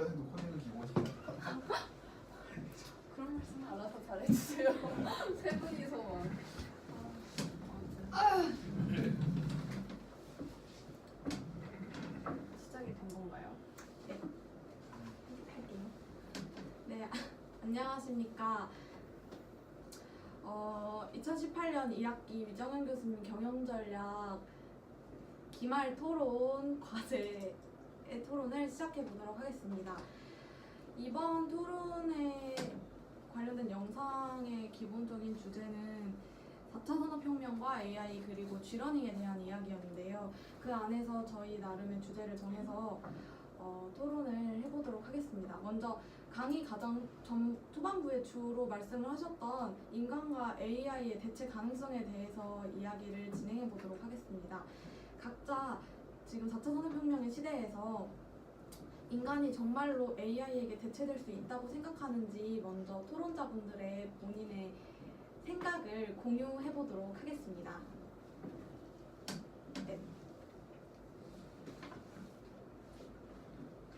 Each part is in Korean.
문과생도 코딩은 기본이야. 그런 말씀 알아서 잘해주세요. 세 분이서만. 시작이 된 건가요? 네. 할게요. 네, 안녕하십니까. 2018년 2학기 위정현 교수님 경영전략 기말 토론 과제의 토론을 시작해 보도록 하겠습니다. 이번 토론에 관련된 영상의 기본적인 주제는 4차 산업혁명과 AI 그리고 G러닝에 대한 이야기였는데요. 그 안에서 저희 나름의 주제를 정해서 토론을 해보도록 하겠습니다. 먼저 강의 가장 초반부에 주로 말씀을 하셨던 인간과 AI의 대체 가능성에 대해서 이야기를 진행해 보도록 하겠습니다. 각자 지금 4차 산업혁명의 시대에서 인간이 정말로 AI에게 대체될 수 있다고 생각하는지 먼저 토론자분들의 본인의 생각을 공유해 보도록 하겠습니다. 네.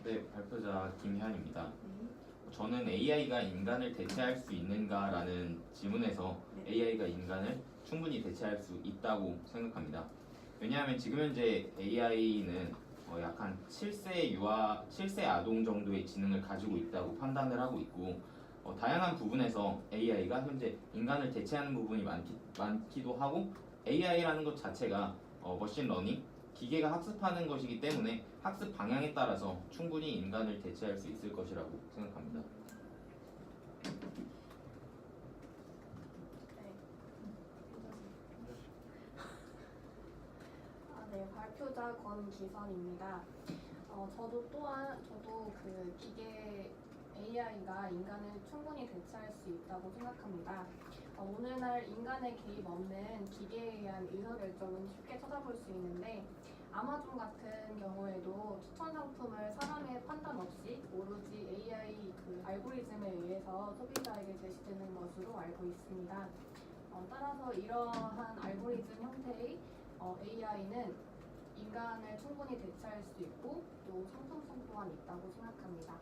네, 발표자 김혜환입니다. 네. 저는 AI가 인간을 대체할 수 있는가라는 질문에서 네. AI가 인간을 충분히 대체할 수 있다고 생각합니다. 왜냐하면 지금 현재 AI는 약 한 7세 아동 정도의 지능을 가지고 있다고 판단을 하고 있고 다양한 부분에서 AI가 현재 인간을 대체하는 부분이 많기도 하고 AI라는 것 자체가 머신러닝, 기계가 학습하는 것이기 때문에 학습 방향에 따라서 충분히 인간을 대체할 수 있을 것이라고 생각합니다. 네, 발표자 권기선입니다. 저도 그 기계 AI가 인간을 충분히 대체할 수 있다고 생각합니다. 오늘날 인간의 개입 없는 기계에 의한 의사결정은 쉽게 찾아볼 수 있는데 아마존 같은 경우에도 추천 상품을 사람의 판단 없이 오로지 AI 그 알고리즘에 의해서 소비자에게 제시되는 것으로 알고 있습니다. 따라서 이러한 알고리즘 형태의 AI는 인간을 충분히 대체할 수 있고 또 상품성 또한 있다고 생각합니다.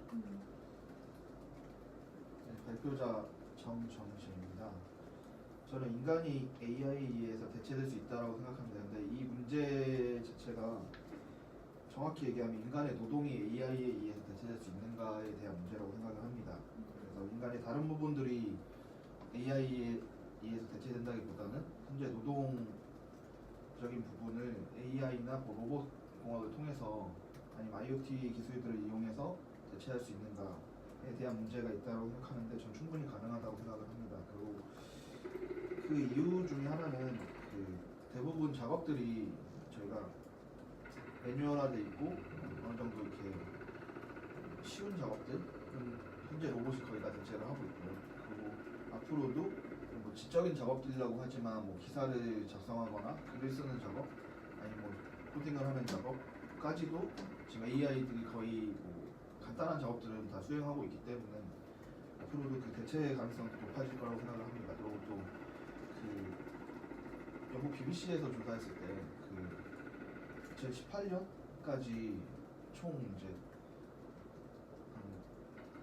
네, 발표자 정정식입니다. 저는 인간이 AI에 의해서 대체될 수 있다고 생각합니다. 근데 이 문제 자체가 정확히 얘기하면 인간의 노동이 AI에 의해서 대체될 수 있는가에 대한 문제라고 생각을 합니다. 그래서 인간의 다른 부분들이 AI에 의해서 대체된다기보다는 현재 노동적인 부분을 AI나 로봇 공학을 통해서 아니면 IoT 기술들을 이용해서 대체할 수 있는가에 대한 문제가 있다고 생각하는데 전 충분히 가능하다고 생각을 합니다. 그리고 그 이유 중에 하나는 그 대부분 작업들이 저희가 매뉴얼화돼 있고 어느 정도 이렇게 쉬운 작업들은 현재 로봇이 거의 다 대체를 하고 있고요. 그리고 앞으로도 뭐 지적인 작업들이라고 하지만 뭐 기사를 작성하거나 글을 쓰는 작업 아니면 뭐 코딩을 하는 작업까지도 지금 AI들이 거의 뭐 간단한 작업들은 다 수행하고 있기 때문에 앞으로도 그 대체 가능성이 높아질 거라고 생각을 합니다. 그리고 또 그 영국 BBC에서 조사했을 때 그 2018년까지 총 이제 한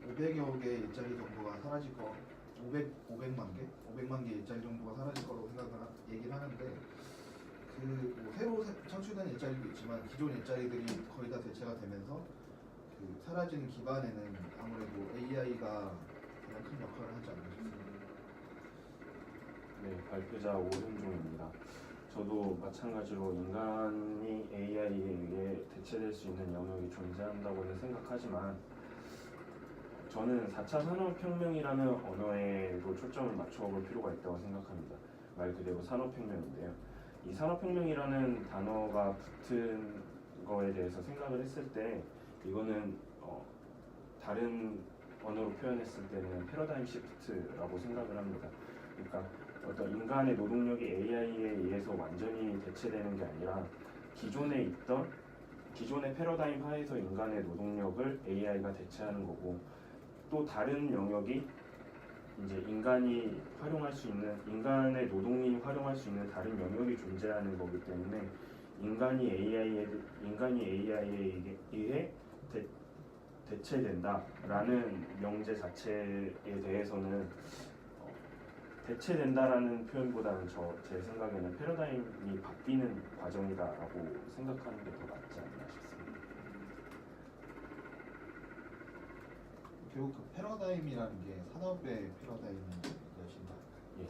500여 개 일자리 정도가 사라질 거 500만 개 일자리 정도가 사라질 거라고 얘기를 하는데 뭐 새로 창출된 일자리도 있지만 기존 일자리들이 거의 다 대체가 되면서 그 사라지는 기반에는 아무래도 AI가 가장 큰 역할을 하지 않나 싶습니다. 네, 발표자 오윤종입니다. 저도 마찬가지로 인간이 AI에 의해 대체될 수 있는 영역이 존재한다고는 생각하지만 저는 4차 산업혁명이라는 언어에도 초점을 맞춰볼 필요가 있다고 생각합니다. 말 그대로 산업혁명인데요. 이 산업혁명이라는 단어가 붙은 거에 대해서 생각을 했을 때 이거는 다른 언어로 표현했을 때는 패러다임 시프트라고 생각을 합니다. 그러니까 어떤 인간의 노동력이 AI에 의해서 완전히 대체되는 게 아니라 기존의 패러다임 하에서 인간의 노동력을 AI가 대체하는 거고 또 다른 영역이 이제 인간이 활용할 수 있는 인간의 노동이 활용할 수 있는 다른 영역이 존재하는 거기 때문에 인간이 AI에 의해 대체된다라는 명제 자체에 대해서는 대체된다라는 표현보다는 제 생각에는 패러다임이 바뀌는 과정이다라고 생각하는 게 더 맞지 않나 싶습니다. 결국 그 패러다임이라는 게 산업의 패러다임인 것인가? 예.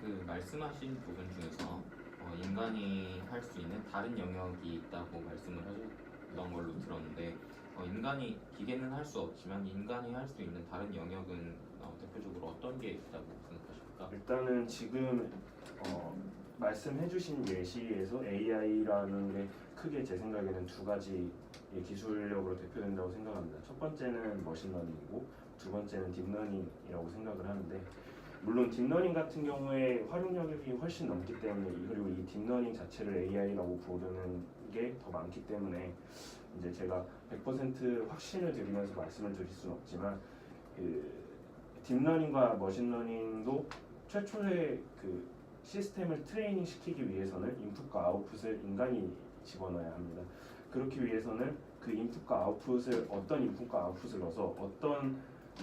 그 말씀하신 부분 중에서 인간이 할 수 있는 다른 영역이 있다고 말씀을 하셨던 걸로 들었는데 인간이 기계는 할 수 없지만 인간이 할 수 있는 다른 영역은 대표적으로 어떤 게 있다고 생각하십니까? 일단은 지금 말씀해주신 예시에서 AI라는 게 크게 제 생각에는 두 가지의 기술력으로 대표된다고 생각합니다. 첫 번째는 머신러닝이고 두 번째는 딥러닝이라고 생각을 하는데, 물론 딥러닝 같은 경우에 활용력이 훨씬 넘기 때문에, 그리고 이 딥러닝 자체를 AI라고 부르는 게 더 많기 때문에 이제 제가 100% 확신을 드리면서 말씀을 드릴 수는 없지만, 딥러닝과 머신러닝도 최초의 그 시스템을 트레이닝 시키기 위해서는 인풋과 아웃풋을 인간이 집어넣어야 합니다. 그렇기 위해서는 그 인풋과 아웃풋을 어떤 인풋과 아웃풋을 넣어서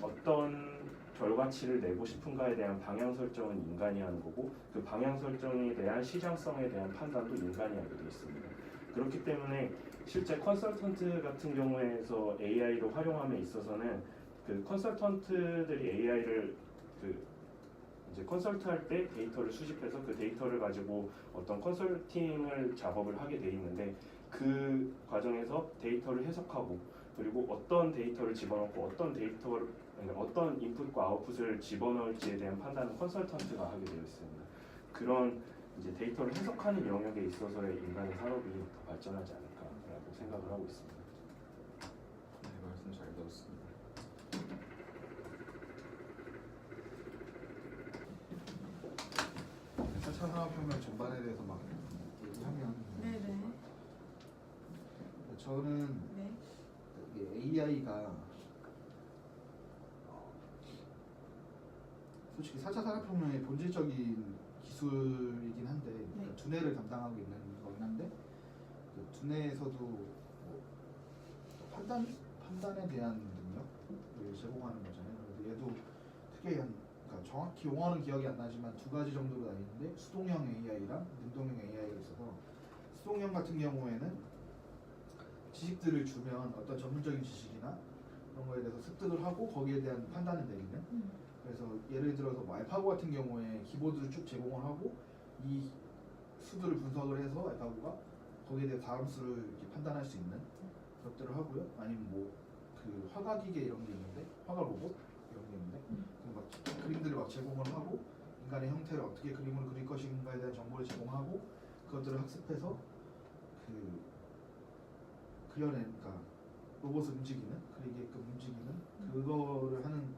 어떤 결과치를 내고 싶은가에 대한 방향 설정은 인간이 하는 거고, 그 방향 설정에 대한 시장성에 대한 판단도 인간이 하게 되어 있습니다. 그렇기 때문에 실제 컨설턴트 같은 경우에서 AI를 활용함에 있어서는 그 컨설턴트들이 AI를 이제 컨설트할 때 데이터를 수집해서 그 데이터를 가지고 어떤 컨설팅을 작업을 하게 돼 있는데, 그 과정에서 데이터를 해석하고 그리고 어떤 데이터를 집어넣고 어떤 인풋과 아웃풋을 집어넣을지에 대한 판단은 컨설턴트가 하게 되어 있습니다. 그런 이제 데이터를 해석하는 영역에 있어서의 인간의 산업이 더 발전하지 않을까라고 생각을 하고 있습니다. 네, 말씀 잘 들었습니다. 4차 산업혁명 전반에 대해서 막 얘기하면 네네. 저는 네. AI가 솔직히 4차 산업혁명의 본질적인 기술이긴 한데 네. 두뇌를 담당하고 있는 거긴 한데, 그 두뇌에서도 뭐 판단에 대한 능력을 제공하는 거잖아요. 그래서 얘도 특이한, 그러니까 정확히 용어는 기억이 안 나지만 두 가지 정도로 나뉘는데 수동형 AI랑 능동형 AI가 있어서, 수동형 같은 경우에는 지식들을 주면 어떤 전문적인 지식이나 그런 거에 대해서 습득을 하고 거기에 대한 판단을 내리는, 그래서 예를 들어서 뭐 알파고 같은 경우에 키보드를 쭉 제공을 하고 이 수들을 분석을 해서 알파고가 거기에 대해 다음 수를 이렇게 판단할 수 있는 것들을 하고요. 아니면 뭐 그 화가 기계 이런 게 있는데, 화가 로봇 이런 게 있는데 막 그림들을 막 제공을 하고 인간의 형태를 어떻게 그림을 그릴 것인가에 대한 정보를 제공하고 그것들을 학습해서 그려내니까 로봇을 움직이는, 그리게끔 움직이는 그거를 하는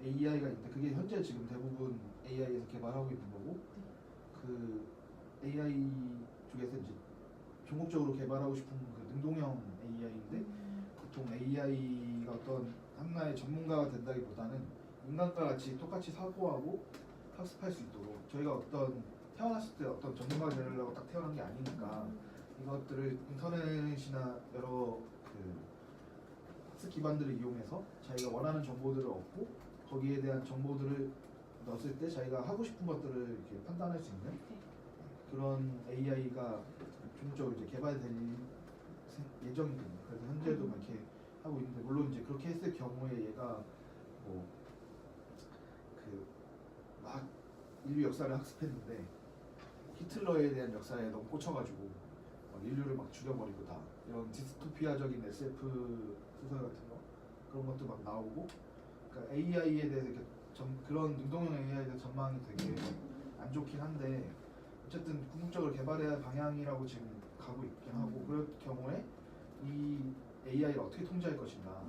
AI가 있는데, 그게 현재 지금 대부분 AI에서 개발하고 있는 거고, 그 AI 쪽에서 이제 전국적으로 개발하고 싶은 그 능동형 AI인데, 보통 AI가 어떤 하나의 전문가가 된다기보다는 인간과 같이 똑같이 사고하고 학습할 수 있도록, 저희가 태어났을 때 어떤 전문가가 되려고 딱 태어난 게 아니니까 이것들을 인터넷이나 여러 그 학습 기반들을 이용해서 자기가 원하는 정보들을 얻고 거기에 대한 정보들을 넣었을 때 자기가 하고 싶은 것들을 이렇게 판단할 수 있는 그런 AI가 전국적으로 이제 개발될 예정이거든요. 그래서 현재도 막 이렇게 하고 있는데, 물론 이제 그렇게 했을 경우에 얘가 뭐 막 인류 역사를 학습했는데 히틀러에 대한 역사에 너무 꽂혀가지고 인류를 막 죽여버리고 다 이런 디스토피아적인 SF 소설 같은 거, 그런 것도 막 나오고, 그러니까 AI에 대해서 이렇게 그런 능동형 AI에 대한 전망이 되게 안 좋긴 한데, 어쨌든 궁극적으로 개발해야 할 방향이라고 지금 가고 있긴 하고, 그럴 경우에 이 AI를 어떻게 통제할 것인가,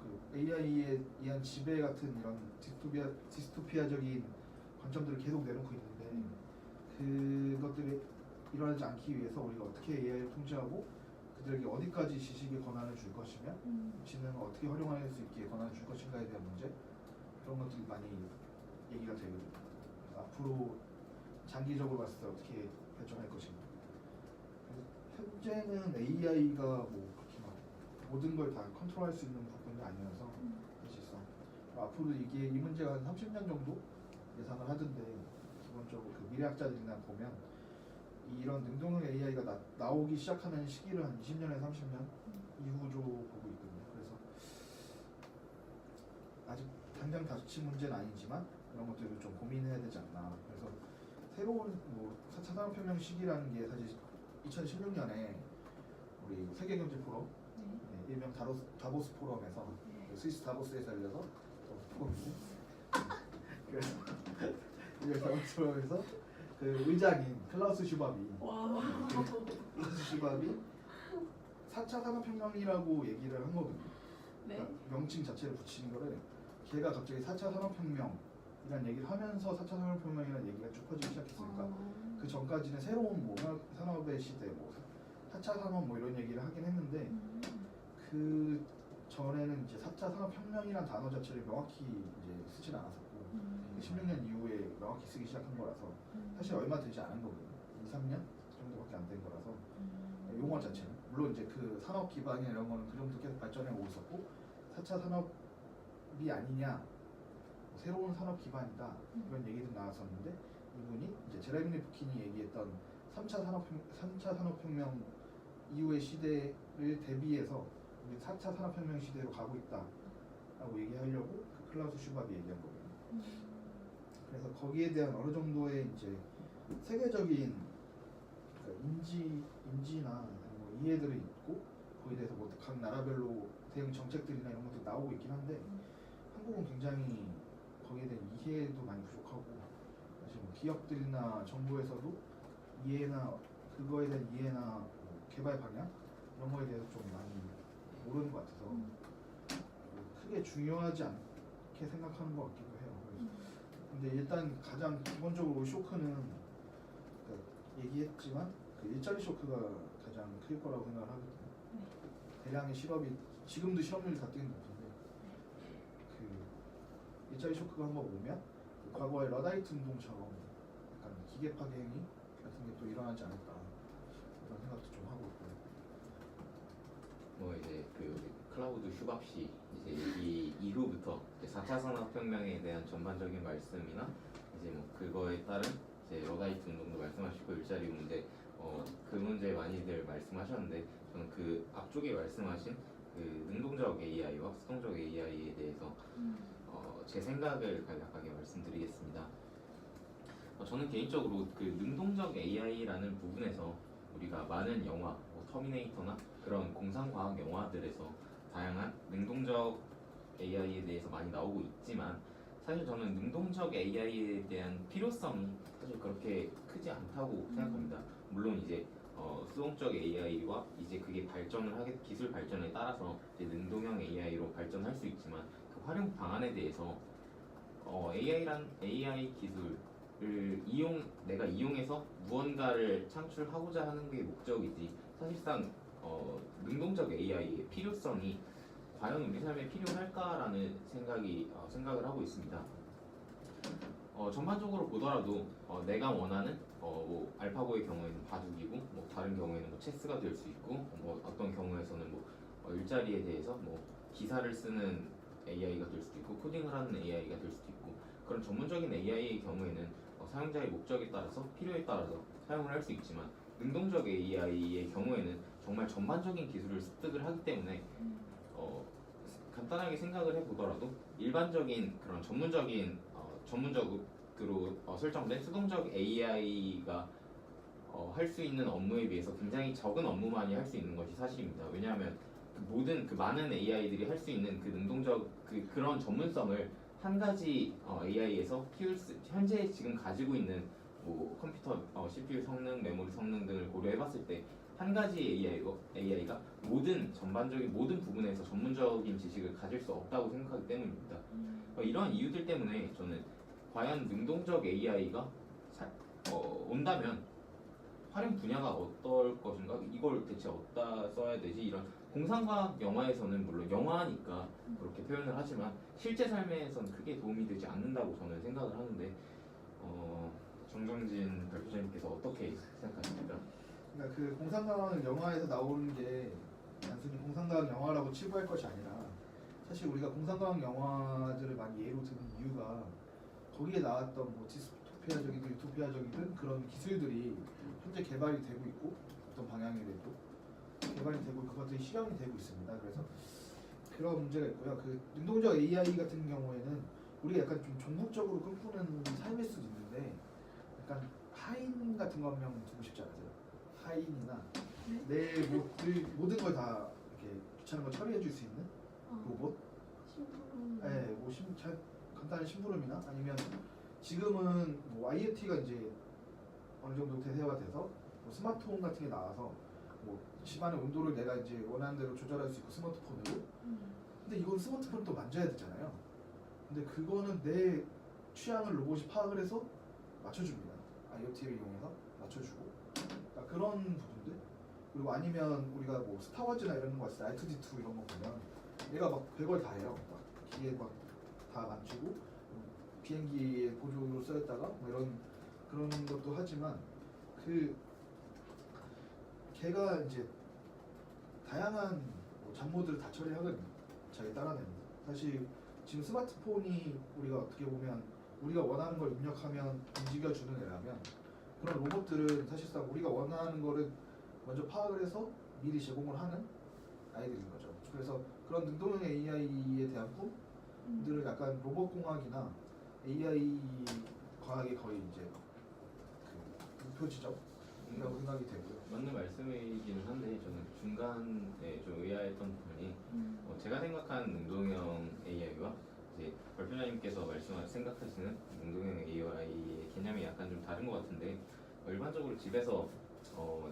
그 AI에 의한 지배 같은 이런 디스토피아적인 관점들을 계속 내놓고 있는데, 그것들이 일어나지 않기 위해서 우리가 어떻게 AI를 통제하고 그들에게 어디까지 지식의 권한을 줄 것이며 지능을 어떻게 활용할 수 있게 권한을 줄 것인가에 대한 문제, 그런 것들이 많이 얘기가 되거든요. 앞으로 장기적으로 봤을 때 어떻게 발전할 것인가. 현재는 AI가 뭐 그렇게 막 모든 걸 다 컨트롤할 수 있는 부분이 아니어서 사실상 앞으로 이게 이 문제가 한 30년 정도 예상을 하던데 기본적으로 그 미래학자들이나 보면 이런 능동형 AI가 나오기 시작하는 시기를 한 20년에서 30년 이후로 보고 있거든요. 그래서 아직 당장 다시 문제는 아니지만 이런 것들을 좀 고민해야 되지 않나. 그래서 새로운 뭐 4차 산업혁명 시기라는 게 사실 2016년에 우리 세계경제 포럼, 네, 일명 다보스 포럼에서 그 스위스 다보스에서 열려서 포럼이지. 그래서 이 다보스 포럼에서 그 의장인 클라우스 슈밥이 클라우스 슈밥이 4차 산업혁명이라고 얘기를 한 거거든요. 네. 그러니까 명칭 자체를 붙이는 거를 걔가 갑자기 4차 산업혁명이라는 얘기를 하면서 4차 산업혁명이라는 얘기가 쭉 퍼지기 시작했으니까 그 전까지는 새로운 뭐 산업의 시대, 뭐 4차 산업 뭐 이런 얘기를 하긴 했는데 그 전에는 이제 4차 산업혁명이라는 단어 자체를 명확히 이제 쓰진 않았었고 16년 이후에 명확히 쓰기 시작한 거라서 사실 얼마 되지 않은 거거든요. 2, 3년 정도밖에 안 된 거라서 용어 자체는 물론 이제 그 산업 기반이나 이런 거는 그 정도 계속 발전해 오고 있었고 4차 산업이 아니냐 뭐 새로운 산업 기반이다 이런 얘기도 나왔었는데 이분이 이제 제레미 리프킨이 얘기했던 3차 산업혁명 이후의 시대를 대비해서 우리 4차 산업혁명 시대로 가고 있다라고 얘기하려고 그 클라우스 슈밥이 얘기한 거거든요. 그래서 거기에 대한 어느 정도의 이제 세계적인 그러니까 인지나 뭐 이해들이 있고 거기에 대해서 뭐 각 나라별로 대응 정책들이나 이런 것들이 나오고 있긴 한데 한국은 굉장히 거기에 대한 이해도 많이 부족하고 사실 뭐 기업들이나 정부에서도 이해나 그거에 대한 이해나 뭐 개발 방향 이런 거에 대해서 좀 많이 모르는 것 같아서 뭐 크게 중요하지 않게 생각하는 것 같기도 해요. 근데 일단 가장 기본적으로 쇼크는 그러니까 얘기했지만 그 일자리 쇼크가 가장 클 거라고 생각을 하거든요. 대량의 실업이 지금도 실업률이 다 뛰는 높은데 그 일자리 쇼크가 한번 오면 그 과거의 러다이트 운동처럼 약간 기계 파괴 행위 같은 게 또 일어나지 않을까 그런 생각도 좀 하고 있고요. 뭐 이제 그 클라우드 슈밥씨 이제 이 이후부터 이제 4차 산업혁명에 대한 전반적인 말씀이나 이제 뭐 그거에 따른 이제 러다이트 운동도 말씀하시고 일자리 문제 그 문제 많이들 말씀하셨는데 저는 그 앞쪽에 말씀하신 그 능동적 AI와 수동적 AI에 대해서 제 생각을 간략하게 말씀드리겠습니다. 저는 개인적으로 그 능동적 AI라는 부분에서 우리가 많은 영화, 뭐 터미네이터나 그런 공상과학 영화들에서 다양한 능동적 AI에 대해서 많이 나오고 있지만 사실 저는 능동적 AI에 대한 필요성이 사실 그렇게 크지 않다고 생각합니다. 물론 이제 수동적 AI와 이제 그게 기술 발전에 따라서 이제 능동형 AI로 발전할 수 있지만 그 활용 방안에 대해서 AI 기술을 내가 이용해서 무언가를 창출하고자 하는 게 목적이지 사실상 능동적 AI의 필요성이 과연 우리 삶에 필요할까라는 생각을 하고 있습니다. 전반적으로 보더라도 내가 원하는 뭐 알파고의 경우에는 바둑이고 뭐 다른 경우에는 뭐 체스가 될 수 있고 뭐 어떤 경우에서는 뭐 일자리에 대해서 뭐 기사를 쓰는 AI가 될 수도 있고 코딩을 하는 AI가 될 수도 있고 그런 전문적인 AI의 경우에는 사용자의 목적에 따라서 필요에 따라서 사용을 할 수 있지만 능동적 AI의 경우에는 정말 전반적인 기술을 습득을 하기 때문에 간단하게 생각을 해보더라도 일반적인 그런 전문적으로 설정된 수동적 AI가 할 수 있는 업무에 비해서 굉장히 적은 업무만이 할 수 있는 것이 사실입니다. 왜냐하면 그 많은 AI들이 할 수 있는 그 능동적 그런 전문성을 한 가지 AI에서 현재 지금 가지고 있는 뭐 컴퓨터 CPU 성능, 메모리 성능 등을 고려해봤을 때 한 가지 AI가 전반적인 모든 부분에서 전문적인 지식을 가질 수 없다고 생각하기 때문입니다. 이러한 이유들 때문에 저는 과연 능동적 AI가 온다면 활용 분야가 어떨 것인가? 이걸 대체 어디다 써야 되지? 이런 공상과학 영화에서는 물론 영화니까 그렇게 표현을 하지만 실제 삶에서는 크게 도움이 되지 않는다고 저는 생각을 하는데 정정진 발표자님께서 어떻게 생각하십니까? 그러니까 그 공상과학 영화에서 나오는 게 단순히 공상과학 영화라고 치부할 것이 아니라 사실 우리가 공상과학 영화들을 많이 예로 드는 이유가 거기에 나왔던 뭐 디스토피아적이든 유토피아적이든 그런 기술들이 현재 개발이 되고 있고 어떤 방향이라도 개발이 되고 그것들이 실현이 되고 있습니다. 그래서 그런 문제가 있고요. 그 능동적 AI 같은 경우에는 우리가 약간 좀 종목적으로 꿈꾸는 삶일 수도 있는데 약간 하인 같은 거 한 명 두고 싶지 않으세요? 하인이나 내 모든 걸 다 이렇게 귀찮은 거 처리해 줄 수 있는 로봇? 심부름. 네, 뭐 간단한 심부름이나 아니면 지금은 뭐 IoT가 이제 어느 정도 대세화 돼서 뭐 스마트홈 같은 게 나와서 뭐 집안의 온도를 내가 이제 원하는 대로 조절할 수 있고 스마트폰으로. 근데 이건 스마트폰을 또 만져야 되잖아요. 근데 그거는 내 취향을 로봇이 파악을 해서 맞춰줍니다. IoT를 이용해서 맞춰주고. 그러니까 그런 부분들. 그리고 아니면 우리가 뭐 스타워즈나 이런 거 봤을 때 R2D2 이런 거 보면 얘가 막 별걸 다 해요. 막 기계 막 다 만지고 비행기의 보조로 쓰였다가 뭐 이런 그런 것도 하지만 그 걔가 이제 다양한 뭐 잡모들을 다 처리하거든요. 자기 따라내면서. 사실 지금 스마트폰이 우리가 어떻게 보면 우리가 원하는 걸 입력하면 움직여주는 애라면 그런 로봇들은 사실상 우리가 원하는 거를 먼저 파악을 해서 미리 제공을 하는 아이들인 거죠. 그래서 그런 능동형 AI에 대한 꿈들을 약간 로봇공학이나 AI 과학의 거의 이제 그 목표 지점이라고 생각이 되고요. 맞는 말씀이기는 한데 저는 중간에 좀 의아했던 부분이 제가 생각하는 능동형 AI와 이제 발표자님께서 생각하시는 능동형 AI의 개념이 약간 좀 다른 것 같은데 일반적으로 집에서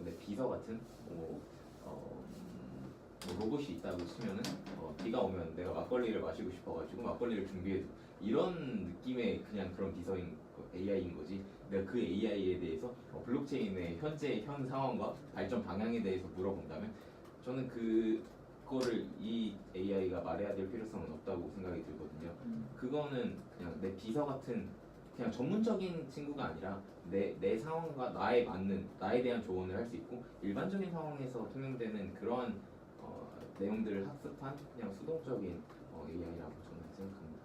내 비서 같은 뭐 로봇이 있다고 치면은 비가 오면 내가 막걸리를 마시고 싶어가지고 막걸리를 준비해줘 이런 느낌의 그냥 그런 비서인 AI인 거지 내가 그 AI에 대해서 블록체인의 현 상황과 발전 방향에 대해서 물어본다면 저는 그거를 이 AI가 말해야 될 필요성은 없다고 생각이 들거든요. 그거는 그냥 내 비서 같은 그냥 전문적인 친구가 아니라 내 상황과 나에 대한 조언을 할 수 있고 일반적인 상황에서 통용되는 그러한 내용들을 학습한 그냥 수동적인 AI라고 저는 생각합니다.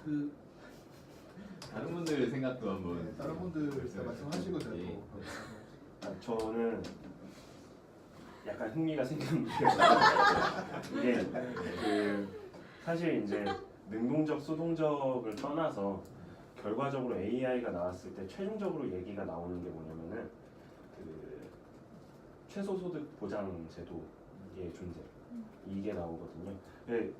그 다른 분들 생각도 한번 네, 다른 분들 말씀하시고 제가 예. 또 저는 약간 흥미가 생겼는데요. 이게 그 사실 이제 능동적 수동적을 떠나서 결과적으로 AI가 나왔을 때 최종적으로 얘기가 나오는 게 뭐냐면은 그 최소소득 보장 제도의 존재 이게 나오거든요. 네,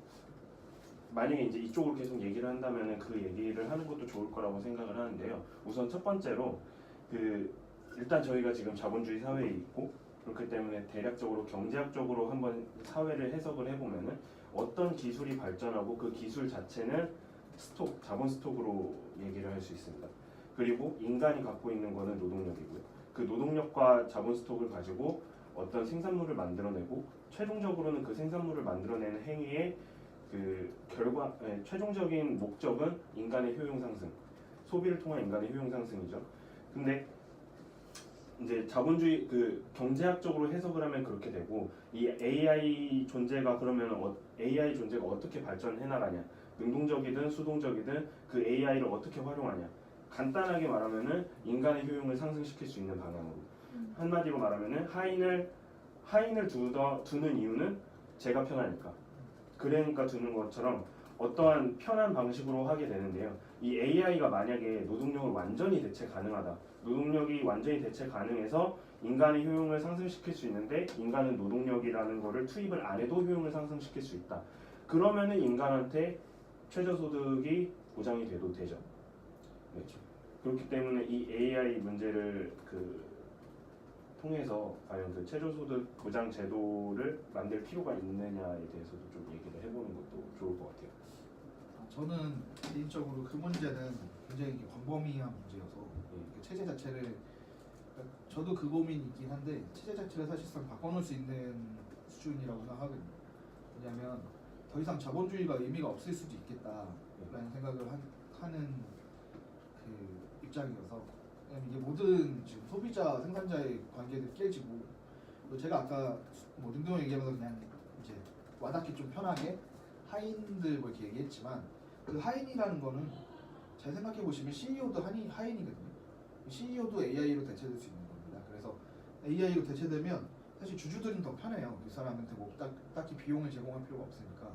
만약에 이제 이쪽으로 계속 얘기를 한다면은 그 얘기를 하는 것도 좋을 거라고 생각을 하는데요. 우선 첫 번째로 그 일단 저희가 지금 자본주의 사회에 있고 그렇기 때문에 대략적으로 경제학적으로 한번 사회를 해석을 해보면은 어떤 기술이 발전하고 그 기술 자체는 자본 스톡으로 얘기를 할 수 있습니다. 그리고 인간이 갖고 있는 거는 노동력이고요. 그 노동력과 자본 스톡을 가지고 어떤 생산물을 만들어내고 최종적으로는 그 생산물을 만들어내는 행위의 그 최종적인 목적은 인간의 효용 상승, 소비를 통한 인간의 효용 상승이죠. 근데 이제 자본주의 그 경제학적으로 해석을 하면 그렇게 되고 이 AI 존재가 그러면 AI 존재가 어떻게 발전해 나가냐, 능동적이든 수동적이든 그 AI를 어떻게 활용하냐. 간단하게 말하면은 인간의 효용을 상승시킬 수 있는 방향으로. 한마디로 말하면은 하인을 두는 이유는 제가 편하니까. 그러니까 두는 것처럼 어떠한 편한 방식으로 하게 되는데요. 이 AI가 만약에 노동력을 완전히 대체 가능하다. 노동력이 완전히 대체 가능해서 인간의 효용을 상승시킬 수 있는데 인간은 노동력이라는 거를 투입을 안 해도 효용을 상승시킬 수 있다. 그러면은 인간한테 최저소득이 보장이 돼도 되죠. 그렇죠. 그렇기 때문에 이 AI 문제를 통해서 과연 그 최저소득 보장 제도를 만들 필요가 있느냐에 대해서도 좀 얘기를 해보는 것도 좋을 것 같아요. 저는 개인적으로 그 문제는 굉장히 광범위한 문제여서 그 체제 자체를 그러니까 저도 그 고민이 있긴 한데 체제 자체를 사실상 바꿔놓을 수 있는 수준이라고 생각하거든요. 왜냐하면 더 이상 자본주의가 의미가 없을 수도 있겠다라는 생각을 하는 그 입장이어서 왜냐면 이게 모든 지금 소비자 생산자의 관계도 깨지고 또 제가 아까 뭐 능동을 얘기하면서 그냥 이제 와닿기 좀 편하게 하인들 뭐 이렇게 얘기했지만 그 하인이라는 거는 잘 생각해 보시면 CEO도 하인이거든요. CEO도 AI로 대체될 수 있는 겁니다. 그래서 AI로 대체되면 사실 주주들은 더 편해요. 이 사람한테 뭐 딱히 비용을 제공할 필요가 없으니까.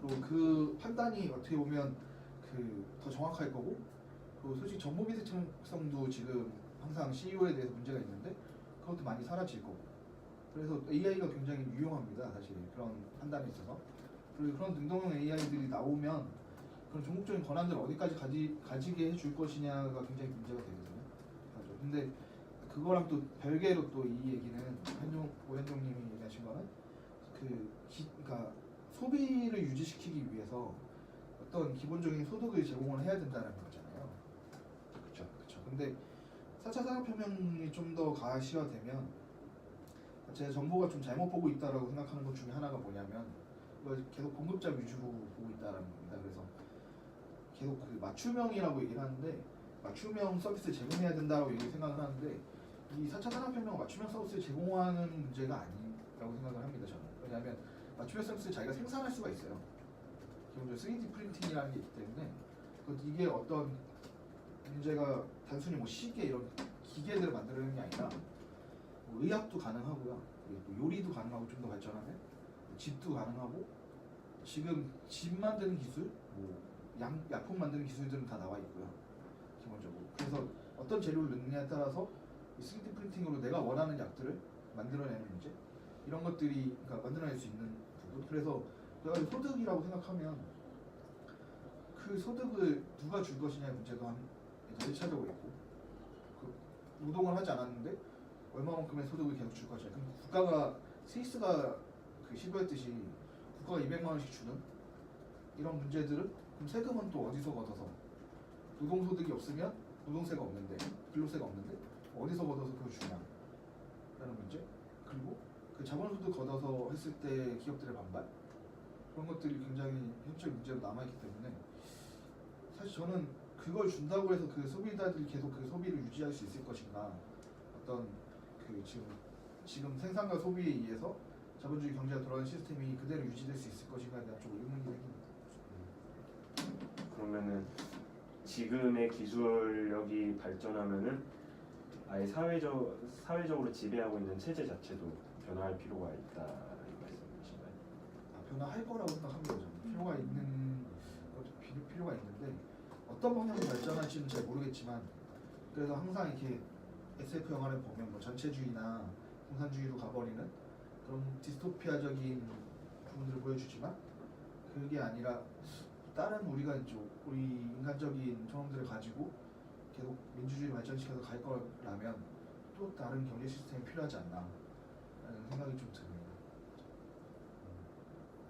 그리고 그 판단이 어떻게 보면 그 더 정확할 거고, 그리고 솔직히 정보 비대칭성도 지금 항상 CEO에 대해서 문제가 있는데 그것도 많이 사라질 거고. 그래서 AI가 굉장히 유용합니다. 사실 그런 판단에 있어서. 그리고 그런 능동형 AI들이 나오면 그런 종국적인 권한들을 어디까지 가지게 해줄 것이냐가 굉장히 문제가 되거든요. 맞죠. 근데 그거랑 또 별개로 또 이 얘기는 오현종님이 얘기하신 거는 그러니까 소비를 유지시키기 위해서 어떤 기본적인 소득을 제공을 해야 된다는 거잖아요. 그렇죠. 그렇죠. 근데 4차 산업혁명이 좀 더 가시화되면 제가 정보가 좀 잘못 보고 있다라고 생각하는 것 중에 하나가 뭐냐면 이걸 계속 공급자 위주로 보고 있다는 겁니다. 그래서 계속 그 맞춤형이라고 얘기를 하는데 맞춤형 서비스를 제공해야 된다고 생각을 하는데 이 4차 산업혁명은 맞춤형 서비스를 제공하는 문제가 아니라고 생각을 합니다. 저는. 왜냐하면 맞춤형 서비스를 자기가 생산할 수가 있어요. 기본적으로 3D 프린팅이라는 게 있기 때문에 이게 어떤 문제가 단순히 뭐 시계 이런 기계들을 만드는 게 아니라 뭐 의학도 가능하고요. 또 요리도 가능하고 좀 더 발전하면 집도 가능하고 지금 집 만드는 기술, 뭐 약품 만드는 기술들은 다 나와 있고요. 기본적으로. 그래서 어떤 재료를 넣느냐에 따라서 이 3D 프린팅으로 내가 원하는 약들을 만들어내는 문제 이런 것들이 그러니까 만들어낼 수 있는 부분. 그래서 내가 소득이라고 생각하면 그 소득을 누가 줄 것이냐의 문제도 한 1차적으로 있고 그 노동을 하지 않았는데 얼마만큼의 소득을 계속 줄 것이냐. 그럼 국가가 스위스가 그 시도했듯이 국가가 200만 원씩 주는 이런 문제들은 그럼 세금은 또 어디서 걷어서 노동소득이 없으면 노동세가 없는데 근로세가 없는데 어디서 걷어서 그걸 주냐라는 문제. 그리고 그 자본소득 걷어서 했을 때 기업들의 반발 그런 것들이 굉장히 현실적 문제로 남아있기 때문에 사실 저는 그걸 준다고 해서 그 소비자들이 계속 그 소비를 유지할 수 있을 것인가 어떤 그 지금 생산과 소비에 의해서 자본주의 경제가 돌아가는 시스템이 그대로 유지될 수 있을 것인가에 대한 좀 의문이 생깁니다. 그러면은 지금의 기술력이 발전하면은 아예 사회적으로 지배하고 있는 체제 자체도 변화할 필요가 있다 이 말씀이신가요? 변화할 거라고 생각합니다. 저는. 필요가 있는데 어떤 방향으로 발전할지는 잘 모르겠지만 그래서 항상 이렇게 SF 영화를 보면 뭐 전체주의나 공산주의로 가버리는 그런 디스토피아적인 부분들을 보여주지만 그게 아니라 다른 우리 인간적인 경험들을 가지고 계속 민주주의를 발전시켜서 갈 거라면 또 다른 경제 시스템이 필요하지 않나 라는 생각이 좀 듭니다.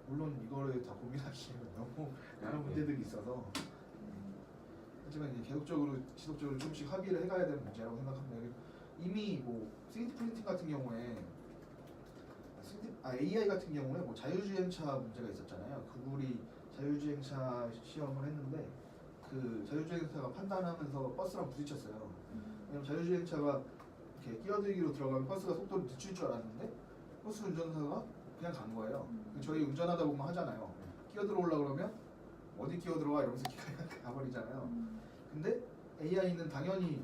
물론 이거를 다 고민하기에는 너무 많은 문제들이 있어서 하지만 이제 지속적으로 조금씩 합의를 해가야 되는 문제라고 생각합니다. 이미 뭐 3D 프린팅 같은 경우에 AI 같은 경우에 뭐 자율주행차 문제가 있었잖아요. 구글이 자율주행차 시험을 했는데 그 자율주행차가 판단하면서 버스랑 부딪혔어요. 왜냐면 자율주행차가 이렇게 끼어들기로 들어가면 버스가 속도를 늦출 줄 알았는데 버스 운전사가 그냥 간 거예요. 저희 운전하다 보면 하잖아요. 끼어들어오려고 그러면 어디 끼어들어와 이러면서 가버리잖아요. 근데 AI는 당연히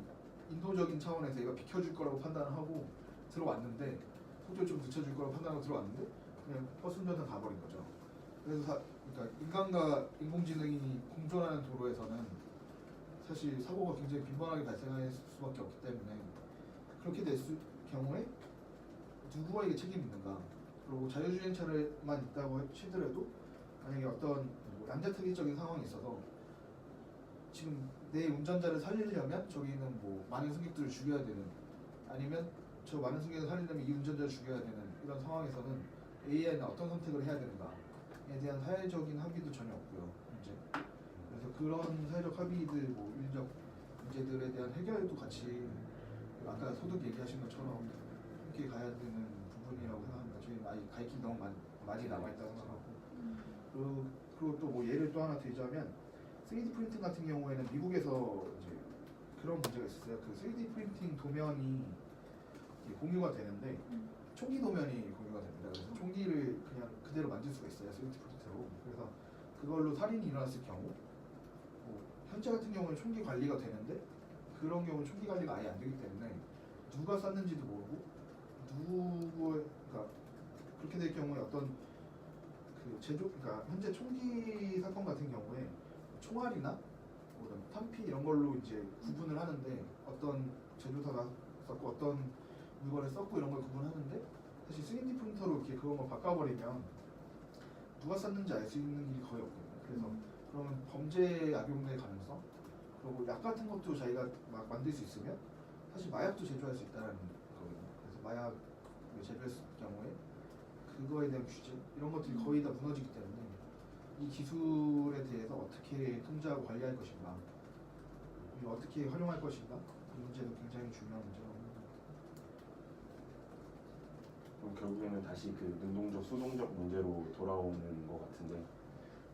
인도적인 차원에서 얘가 비켜줄 거라고 판단을 하고 들어왔는데 속도를 좀 늦춰줄 거라고 판단하고 들어왔는데 그냥 버스 운전사 가버린 거죠. 그래서 그러니까 인간과 인공지능이 공존하는 도로에서는 사실 사고가 굉장히 빈번하게 발생할 수밖에 없기 때문에 그렇게 됐을 경우에 누구가 이게 책임이 있는가. 그리고 자율주행차만 있다고 치더라도 만약에 어떤 양자택일적인 상황이 있어서 지금 내 운전자를 살리려면 저기는 뭐 많은 승객들을 죽여야 되는 아니면 저 많은 승객을 살리려면 이 운전자를 죽여야 되는 이런 상황에서는 AI는 어떤 선택을 해야 되는가에 대한 사회적인 합의도 전혀 없고요. 이제 그래서 그런 사회적 합의들 뭐 윤리적 문제들에 대한 해결도 같이 아까 소득 얘기하신 것처럼 함께 가야 되는 부분이라고 생각합니다. 저희 갈 길이 너무 많이 남아있다고 생각하고 그리고 또 뭐 예를 또 하나 들자면 3D 프린팅 같은 경우에는 미국에서 이제 그런 문제가 있었어요. 그 3D 프린팅 도면이 공유가 되는데 총기 도면이 공유가 됩니다. 그래서 총기를 그냥 그대로 만질 수가 있어요. 3D 프린터로. 그래서 그걸로 살인이 일어났을 경우 뭐 현재 같은 경우는 총기 관리가 되는데 그런 경우는 총기 관리가 아예 안 되기 때문에 누가 쐈는지도 모르고 그러니까 그렇게 될 경우에 어떤 그 그러니까 현재 총기 사건 같은 경우에 총알이나 뭐 탄피 이런 걸로 이제 구분을 하는데 어떤 제조사가 썼고 어떤 물건을 썼고 이런 걸 구분하는데 사실 3D 프린터로 이렇게 그런 걸 바꿔버리면 누가 썼는지 알 수 있는 일이 거의 없거든요. 그래서 그러면 범죄에 악용될 가능성 그리고 약 같은 것도 자기가 막 만들 수 있으면 사실 마약도 제조할 수 있다는 거거든요. 그래서 마약 제조했을 경우에 그거에 대한 규제 이런 것들이 거의 다 무너지기 때문에 이 기술에 대해서 어떻게 통제하고 관리할 것인가 그리고 어떻게 활용할 것인가 이 문제도 굉장히 중요한 문제라고 합니다. 그럼 결국에는 다시 그 능동적 수동적 문제로 돌아오는 것 같은데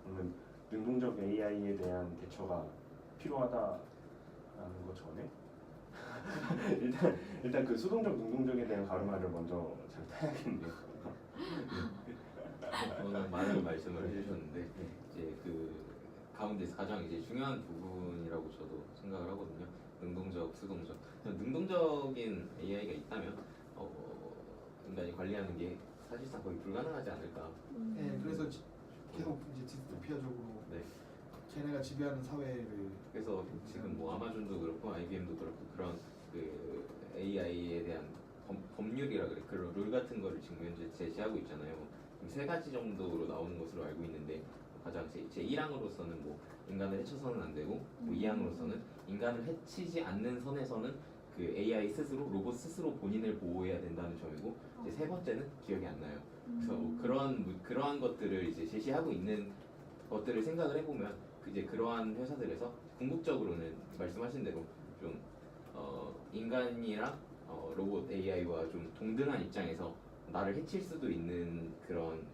그러면 능동적 AI에 대한 대처가 필요하다라는 것 전에 일단 그 수동적 능동적에 대한 가르마를 먼저 잘 타야겠네요. 저는 많은 말씀을 해주셨는데 이제 그 가운데서 가장 이제 중요한 부분이라고 저도 생각을 하거든요. 능동적, 수동적. 능동적인 AI가 있다면 인간이 관리하는 게 사실상 거의 불가능하지 않을까. 네, 그래서 계속 이제 디스토피아적으로 네. 걔네가 지배하는 사회를 그래서 지금 뭐 아마존도 그렇고 IBM도 그렇고 그런 그 AI에 대한 법률이라 그래 그런 룰 같은 거를 지금 현재 제시하고 있잖아요. 세 가지 정도로 나오는 것으로 알고 있는데 가장 제 1항으로서는 뭐 인간을 해쳐서는 안 되고 뭐 2항으로서는 인간을 해치지 않는 선에서는 그 AI 스스로 로봇 스스로 본인을 보호해야 된다는 점이고 이제 세 번째는 기억이 안 나요. 그래서 뭐 그러한 것들을 이제 제시하고 있는 것들을 생각을 해보면 이제 그러한 회사들에서 궁극적으로는 말씀하신 대로 좀 인간이랑 로봇 AI와 좀 동등한 입장에서 나를 해칠 수도 있는 그런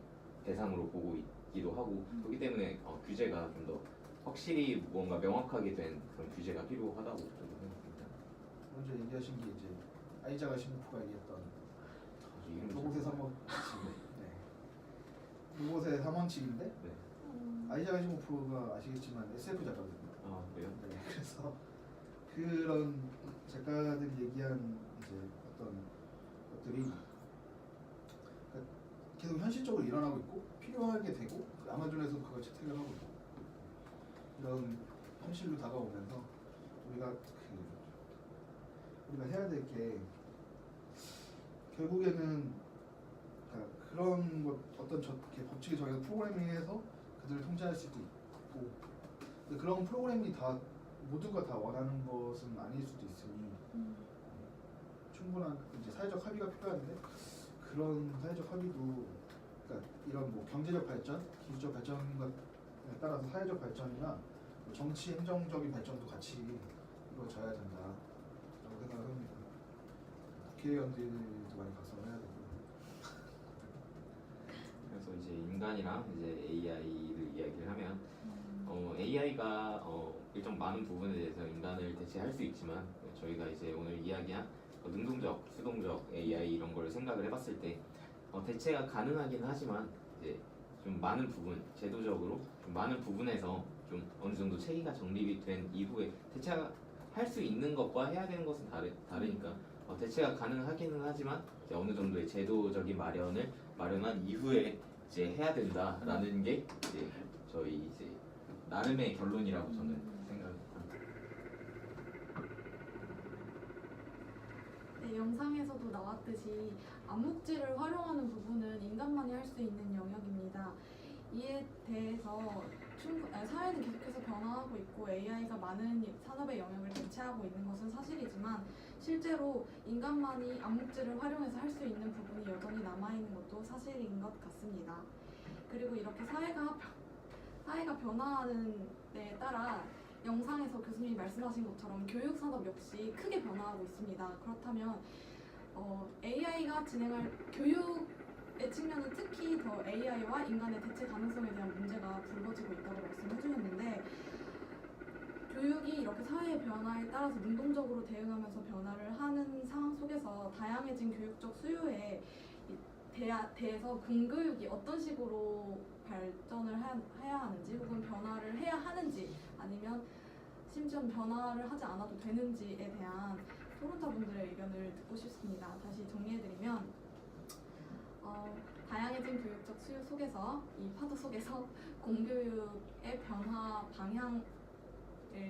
대상으로 보고 있기도 하고 그렇기 때문에 규제가 좀 더 확실히 뭔가 명확하게 된 그런 규제가 필요하다고 저도 생각합니다. 먼저 얘기하신 게 이제 아이자가 시모프가 얘기했던 이름이 로봇의 참- 삼원칙 로봇의 삼원칙인데 네. 아이자가 시모프가 아시겠지만 SF 작가거든요. 아 그래요? 네, 그래서 그런 작가들이 얘기한 이제 어떤 것들이 그러니까 계속 현실적으로 일어나고 있고 필요하게 되고 그 아마존에서 그걸 채택을 하고 있고 이런 현실로 다가오면서 우리가 해야 될 게 결국에는 그러니까 그런 것 어떤 이렇게 법칙이 정해서 프로그래밍해서 그들을 통제할 수도 있고 근데 그런 프로그램이 다 모두가 다 원하는 것은 아닐 수도 있으니 충분한 이제 사회적 합의가 필요한데 그런 사회적 합의도 그러니까 이런 뭐 경제적 발전, 기술적 발전에 따라서 사회적 발전이나 뭐 정치 행정적인 발전도 같이 이루어져야 된다라고 생각을 합니다. 국회의원들도 많이 각성을 해야 되고. 그래서 이제 인간이랑 이제 AI를 이야기를 하면 AI가 일정 많은 부분에 대해서 인간을 대체할 수 있지만 저희가 이제 오늘 이야기한 능동적, 수동적 AI 이런 걸 생각을 해봤을 때 대체가 가능하긴 하지만 이제 좀 많은 부분, 제도적으로 좀 많은 부분에서 좀 어느 정도 체계가 정립이 된 이후에 대체할 수 있는 것과 해야 되는 것은 다르니까 대체가 가능하기는 하지만 이제 어느 정도의 제도적인 마련한 이후에 이제 해야 된다라는 게 이제 저희 이제 나름의 결론이라고 저는 생각합니다. 네, 영상에서도 나왔듯이 암묵지를 활용하는 부분은 인간만이 할 수 있는 영역입니다. 이에 대해서 사회는 계속해서 변화하고 있고 AI가 많은 산업의 영역을 대체하고 있는 것은 사실이지만 실제로 인간만이 암묵지를 활용해서 할 수 있는 부분이 여전히 남아있는 것도 사실인 것 같습니다. 그리고 이렇게 사회가 변화하는 데 따라 영상에서 교수님이 말씀하신 것처럼 교육 산업 역시 크게 변화하고 있습니다. 그렇다면 AI가 진행할 교육의 측면은 특히 더 AI와 인간의 대체 가능성에 대한 문제가 불거지고 있다고 말씀해 주셨는데 교육이 이렇게 사회의 변화에 따라서 능동적으로 대응하면서 변화를 하는 상황 속에서 다양해진 교육적 수요에 대해서 공교육이 어떤 식으로 발전을 해야 하는지 혹은 변화를 해야 하는지 아니면 심지어 변화를 하지 않아도 되는지에 대한 토론자분들의 의견을 듣고 싶습니다. 다시 정리해드리면 다양해진 교육적 수요 속에서 이 파도 속에서 공교육의 변화 방향을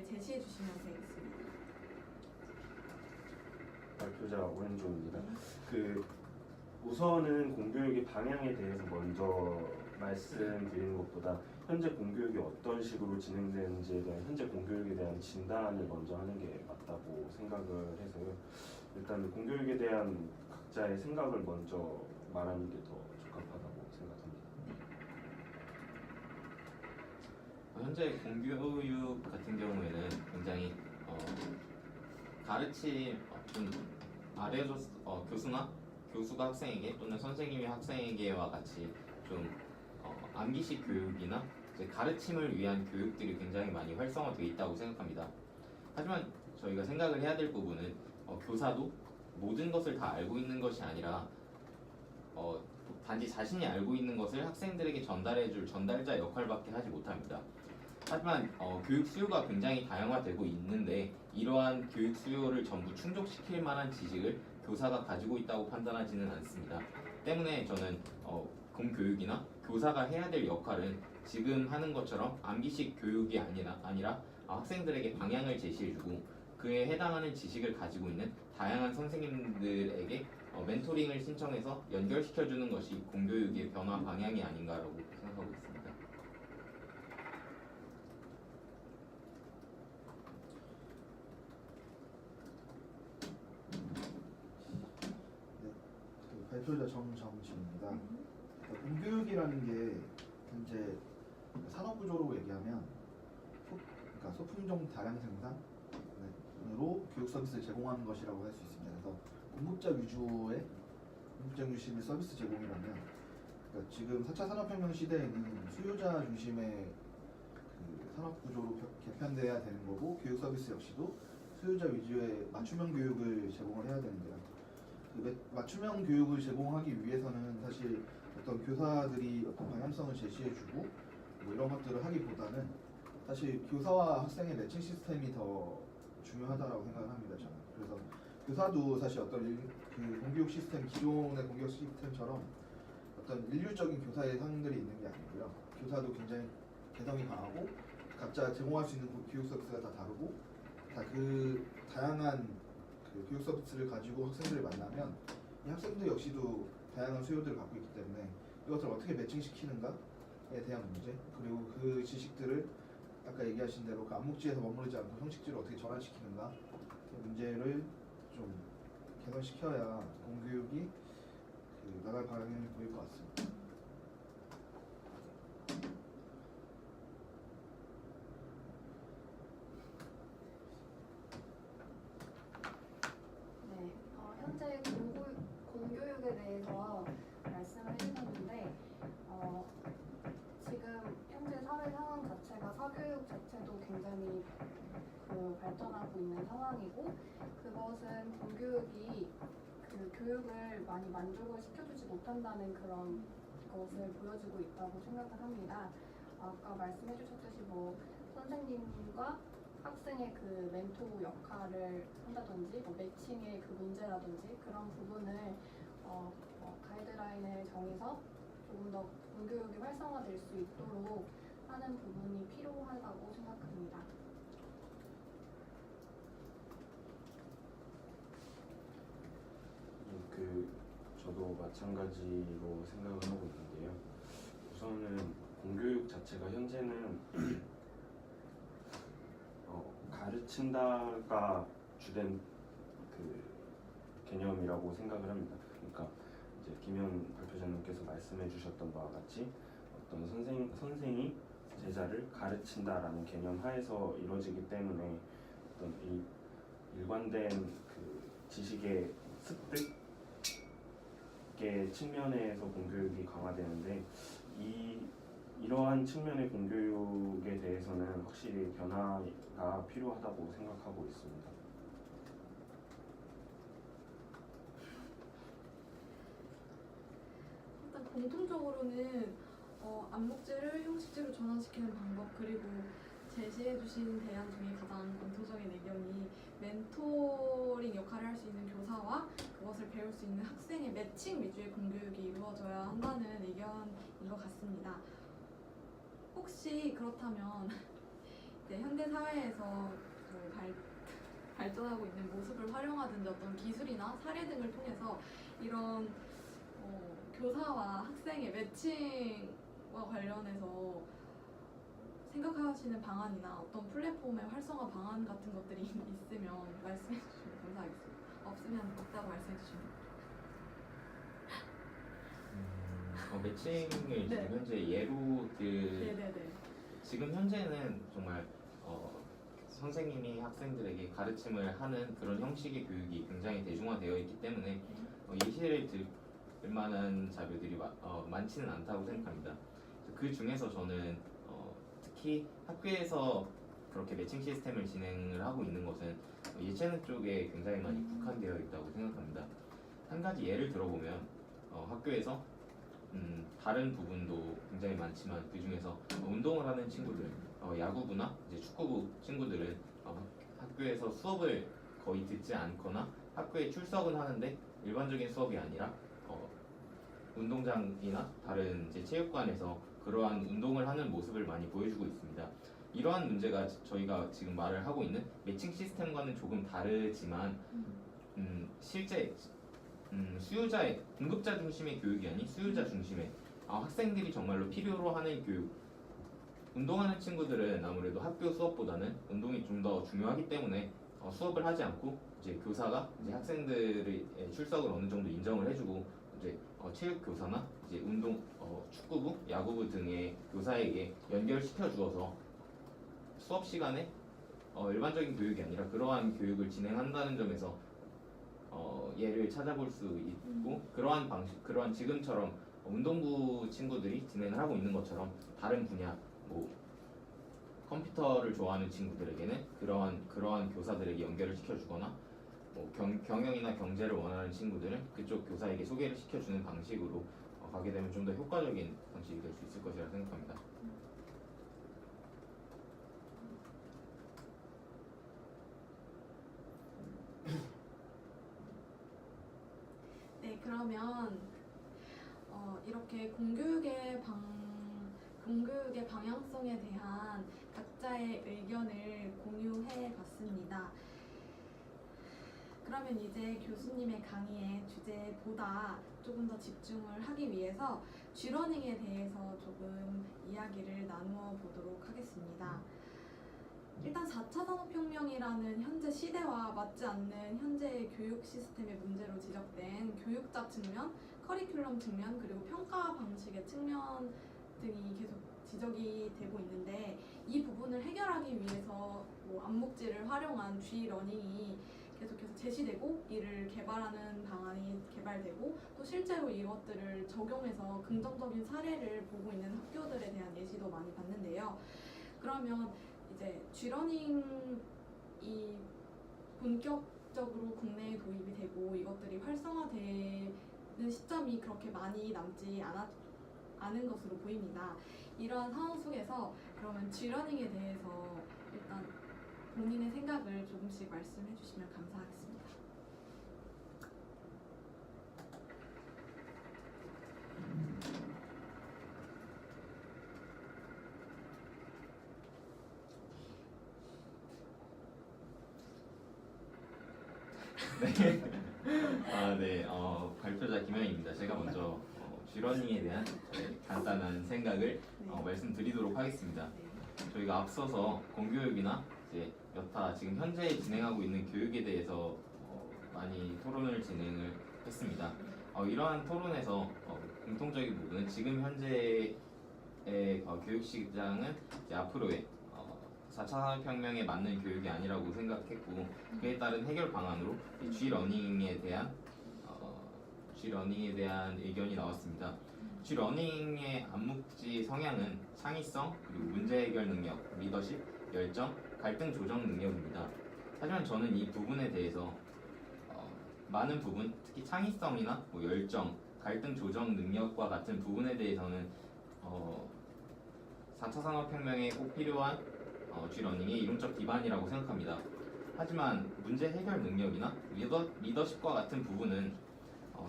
제시해 주시면 되겠습니다. 발표자 오른쪽입니다. 우선은 공교육의 방향에 대해서 먼저 말씀드리는 것보다 현재 공교육이 어떤 식으로 진행되는지에 대한 현재 공교육에 대한 진단을 먼저 하는 게 맞다고 생각을 해서요. 일단 공교육에 대한 각자의 생각을 먼저 말하는 게 더 적합하다고 생각합니다. 현재 공교육 같은 경우에는 굉장히 가르침 좀 교수가 학생에게 또는 선생님이 학생에게와 같이 좀 암기식 교육이나 이제 가르침을 위한 교육들이 굉장히 많이 활성화되어 있다고 생각합니다. 하지만 저희가 생각을 해야 될 부분은 교사도 모든 것을 다 알고 있는 것이 아니라 단지 자신이 알고 있는 것을 학생들에게 전달해줄 전달자 역할밖에 하지 못합니다. 하지만 교육 수요가 굉장히 다양화되고 있는데 이러한 교육 수요를 전부 충족시킬 만한 지식을 교사가 가지고 있다고 판단하지는 않습니다. 때문에 저는 공교육이나 교사가 해야 될 역할은 지금 하는 것처럼 암기식 교육이 아니라 학생들에게 방향을 제시해주고 그에 해당하는 지식을 가지고 있는 다양한 선생님들에게 멘토링을 신청해서 연결시켜주는 것이 공교육의 변화 방향이 아닌가라고 생각하고 있습니다. 발표자 정정진입니다. 공교육이라는 게 현재 산업 구조로 얘기하면 그러니까 소품종 다량 생산으로 교육 서비스를 제공하는 것이라고 할 수 있습니다. 그래서 공급자 위주의 공급자 중심의 서비스 제공이라면 그러니까 지금 4차 산업혁명 시대에는 수요자 중심의 산업 구조로 개편돼야 되는 거고 교육 서비스 역시도 수요자 위주의 맞춤형 교육을 제공을 해야 되는데요. 맞춤형 교육을 제공하기 위해서는 사실 어떤 교사들이 어떤 방향성을 제시해주고 뭐 이런 것들을 하기보다는 사실 교사와 학생의 매칭 시스템이 더 중요하다고 생각을 합니다. 저는. 그래서 교사도 사실 어떤 공교육 시스템 기존의 공교육 시스템처럼 어떤 일률적인 교사의 상들이 있는 게 아니고요. 교사도 굉장히 개성이 강하고 각자 제공할 수 있는 교육 서비스가 다 다르고 다 다양한 교육 서비스를 가지고 학생들을 만나면 이 학생들 역시도 다양한 수요들을 갖고 있기 때문에 이것을 어떻게 매칭시키는가에 대한 문제 그리고 그 지식들을 아까 얘기하신 대로 그 암묵지에서 머무르지 않고 형식지로 어떻게 전환시키는가 문제를 좀 개선시켜야 공교육이 나갈 방향이 보일 것 같습니다. 네, 현재 공교육에 대해서 말씀을 해주셨는데 지금 현재 사회 상황 자체가 사교육 자체도 굉장히 발전하고 있는 상황이고 그것은 공교육이 교육을 많이 만족을 시켜주지 못한다는 그런 것을 보여주고 있다고 생각을 합니다. 아까 말씀해주셨듯이 뭐 선생님과 학생의 멘토 역할을 한다든지 매칭의 문제라든지 그런 부분을 가이드라인을 정해서 조금 더 공교육이 활성화될 수 있도록 하는 부분이 필요하다고 생각합니다. 저도 마찬가지로 생각을 하고 있는데요. 우선은 공교육 자체가 현재는 가르친다가 주된 개념이라고 생각을 합니다. 그러니까 이제 김현 발표자님께서 말씀해주셨던 바와 같이 어떤 선생이 제자를 가르친다라는 개념 하에서 이루어지기 때문에 어떤 이 일관된 지식의 습득 측면에서 공교육이 강화되는데 이러한 측면의 공교육에 대해서는 확실히 변화가 필요하다고 생각하고 있습니다. 부분은 암묵지를 형식지로 전환시키는 방법 그리고 제시해주신 대안 중에 가장 검토적인 의견이 멘토링 역할을 할 수 있는 교사와 그것을 배울 수 있는 학생의 매칭 위주의 공교육이 이루어져야 한다는 의견인 것 같습니다. 혹시 그렇다면 이제 현대 사회에서 발전하고 있는 모습을 활용하든지 어떤 기술이나 사례 등을 통해서 이런 교사와 학생의 매칭과 관련해서 생각하시는 방안이나 어떤 플랫폼의 활성화 방안 같은 것들이 있으면 말씀해 주시면 감사하겠습니다. 없으면 없다고 말씀해 주시면 매칭을 지금 네. 현재 예로 네네네. 지금 현재는 정말 선생님이 학생들에게 가르침을 하는 그런 형식의 교육이 굉장히 대중화되어 있기 때문에 예시를 들 만한 자료들이 많지는 않다고 생각합니다. 그 중에서 저는 특히 학교에서 그렇게 매칭 시스템을 진행을 하고 있는 것은 예체능 쪽에 굉장히 많이 국한되어 있다고 생각합니다. 한 가지 예를 들어보면 학교에서 다른 부분도 굉장히 많지만 그 중에서 운동을 하는 친구들, 야구부나 이제 축구부 친구들은 학교에서 수업을 거의 듣지 않거나 학교에 출석은 하는데 일반적인 수업이 아니라 운동장이나 다른 이제 체육관에서 그러한 운동을 하는 모습을 많이 보여주고 있습니다. 이러한 문제가 저희가 지금 말을 하고 있는 매칭 시스템과는 조금 다르지만 실제 수요자의 공급자 중심의 교육이 아닌 수요자 중심의 학생들이 정말로 필요로 하는 교육. 운동하는 친구들은 아무래도 학교 수업보다는 운동이 좀 더 중요하기 때문에 수업을 하지 않고 이제 교사가 이제 학생들의 출석을 어느 정도 인정을 해주고 이제 체육 교사나 이제 운동 축구부, 야구부 등의 교사에게 연결시켜 주어서 수업 시간에 일반적인 교육이 아니라 그러한 교육을 진행한다는 점에서 예를 찾아볼 수 있고 그러한 방식, 그러한 지금처럼 운동부 친구들이 진행을 하고 있는 것처럼 다른 분야, 뭐 컴퓨터를 좋아하는 친구들에게는 그러한 교사들에게 연결을 시켜주거나 뭐 경영이나 경제를 원하는 친구들은 그쪽 교사에게 소개를 시켜주는 방식으로 가게 되면 좀 더 효과적인 방식이 될 수 있을 것이라 생각합니다. 네, 그러면 이렇게 공교육의 방향성에 대한 각자의 의견을 공유해 봤습니다. 그러면 이제 교수님의 강의의 주제보다 조금 더 집중을 하기 위해서 쥐러닝에 대해서 조금 이야기를 나누어 보도록 하겠습니다. 일단 4차 산업혁명이라는 현재 시대와 맞지 않는 현재의 교육 시스템의 문제로 지적된 교육자 측면, 커리큘럼 측면, 그리고 평가 방식의 측면 등이 계속 지적이 되고 있는데 이 부분을 해결하기 위해서 뭐 암묵지를 활용한 G러닝이 계속해서 제시되고 이를 개발하는 방안이 개발되고 또 실제로 이것들을 적용해서 긍정적인 사례를 보고 있는 학교들에 대한 예시도 많이 봤는데요. 그러면 이제 G러닝이 본격적으로 국내에 도입이 되고 이것들이 활성화되는 시점이 그렇게 많이 남지 않은 것으로 보입니다. 이러한 상황 속에서 그러면 G러닝에 대해서 일단 본인의 생각을 조금씩 말씀해 주시면 감사하겠습니다. 네. 발표자 김현입니다. 제가 먼저 G러닝에 대한 간단한 생각을 말씀드리도록 하겠습니다. 저희가 앞서서 공교육이나 이제 여타 지금 현재 진행하고 있는 교육에 대해서 많이 토론을 진행을 했습니다. 이러한 토론에서 공통적인 부분은 지금 현재의 교육 시장은 이제 앞으로의 4차 산업혁명에 맞는 교육이 아니라고 생각했고 그에 따른 해결 방안으로 G러닝에 대한 의견이 나왔습니다. G러닝의 암묵지 성향은 창의성, 그리고 문제 해결 능력, 리더십, 열정, 갈등 조정 능력입니다. 하지만 저는 이 부분에 대해서 많은 부분, 특히 창의성이나 뭐 열정, 갈등 조정 능력과 같은 부분에 대해서는 4차 산업혁명에 꼭 필요한 G러닝의 이론적 기반이라고 생각합니다. 하지만 문제 해결 능력이나 리더십과 같은 부분은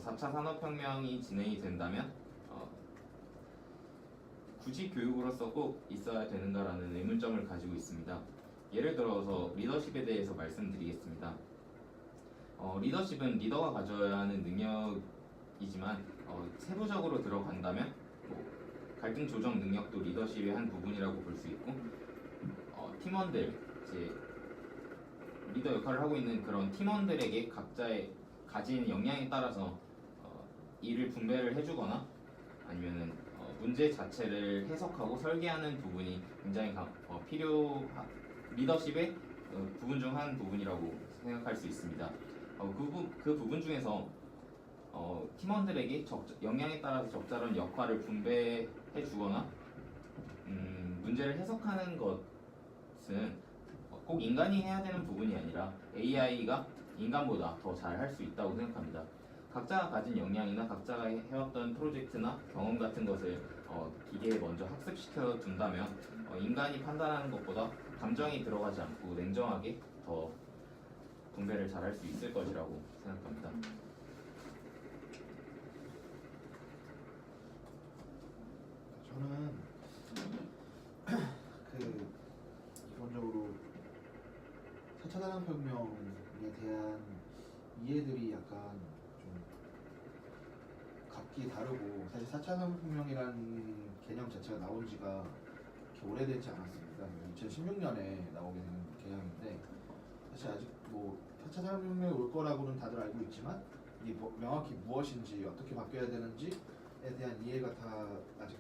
4차 산업혁명이 진행이 된다면 굳이 교육으로서 꼭 있어야 되는가라는 의문점을 가지고 있습니다. 예를 들어서 리더십에 대해서 말씀드리겠습니다. 리더십은 리더가 가져야 하는 능력이지만 세부적으로 들어간다면 갈등 조정 능력도 리더십의 한 부분이라고 볼 수 있고 팀원들, 이제 리더 역할을 하고 있는 그런 팀원들에게 각자의 가진 역량에 따라서 일을 분배를 해주거나 아니면은 문제 자체를 해석하고 설계하는 부분이 굉장히 리더십의 부분 중 한 부분이라고 생각할 수 있습니다. 그 부분 중에서 팀원들에게 역량에 따라서 적절한 역할을 분배해 주거나 문제를 해석하는 것은 꼭 인간이 해야 되는 부분이 아니라 AI가 인간보다 더 잘 할 수 있다고 생각합니다. 각자가 가진 역량이나 각자가 해왔던 프로젝트나 경험 같은 것을 기계에 먼저 학습시켜 둔다면 인간이 판단하는 것보다 감정이 들어가지 않고 냉정하게 더 분배를 잘 할 수 있을 것이라고 생각합니다. 저는 기본적으로 4차 산업혁명에 대한 이해들이 약간 좀 각기 다르고, 사실 4차 산업혁명이라는 개념 자체가 나온 지가 그렇게 오래되지 않았습니다. 2016년에 나오게 된 개념인데, 사실 아직 4차 산업혁명이 올 거라고는 다들 알고 있지만 이게 명확히 무엇인지 어떻게 바뀌어야 되는지에 대한 이해가 다 아직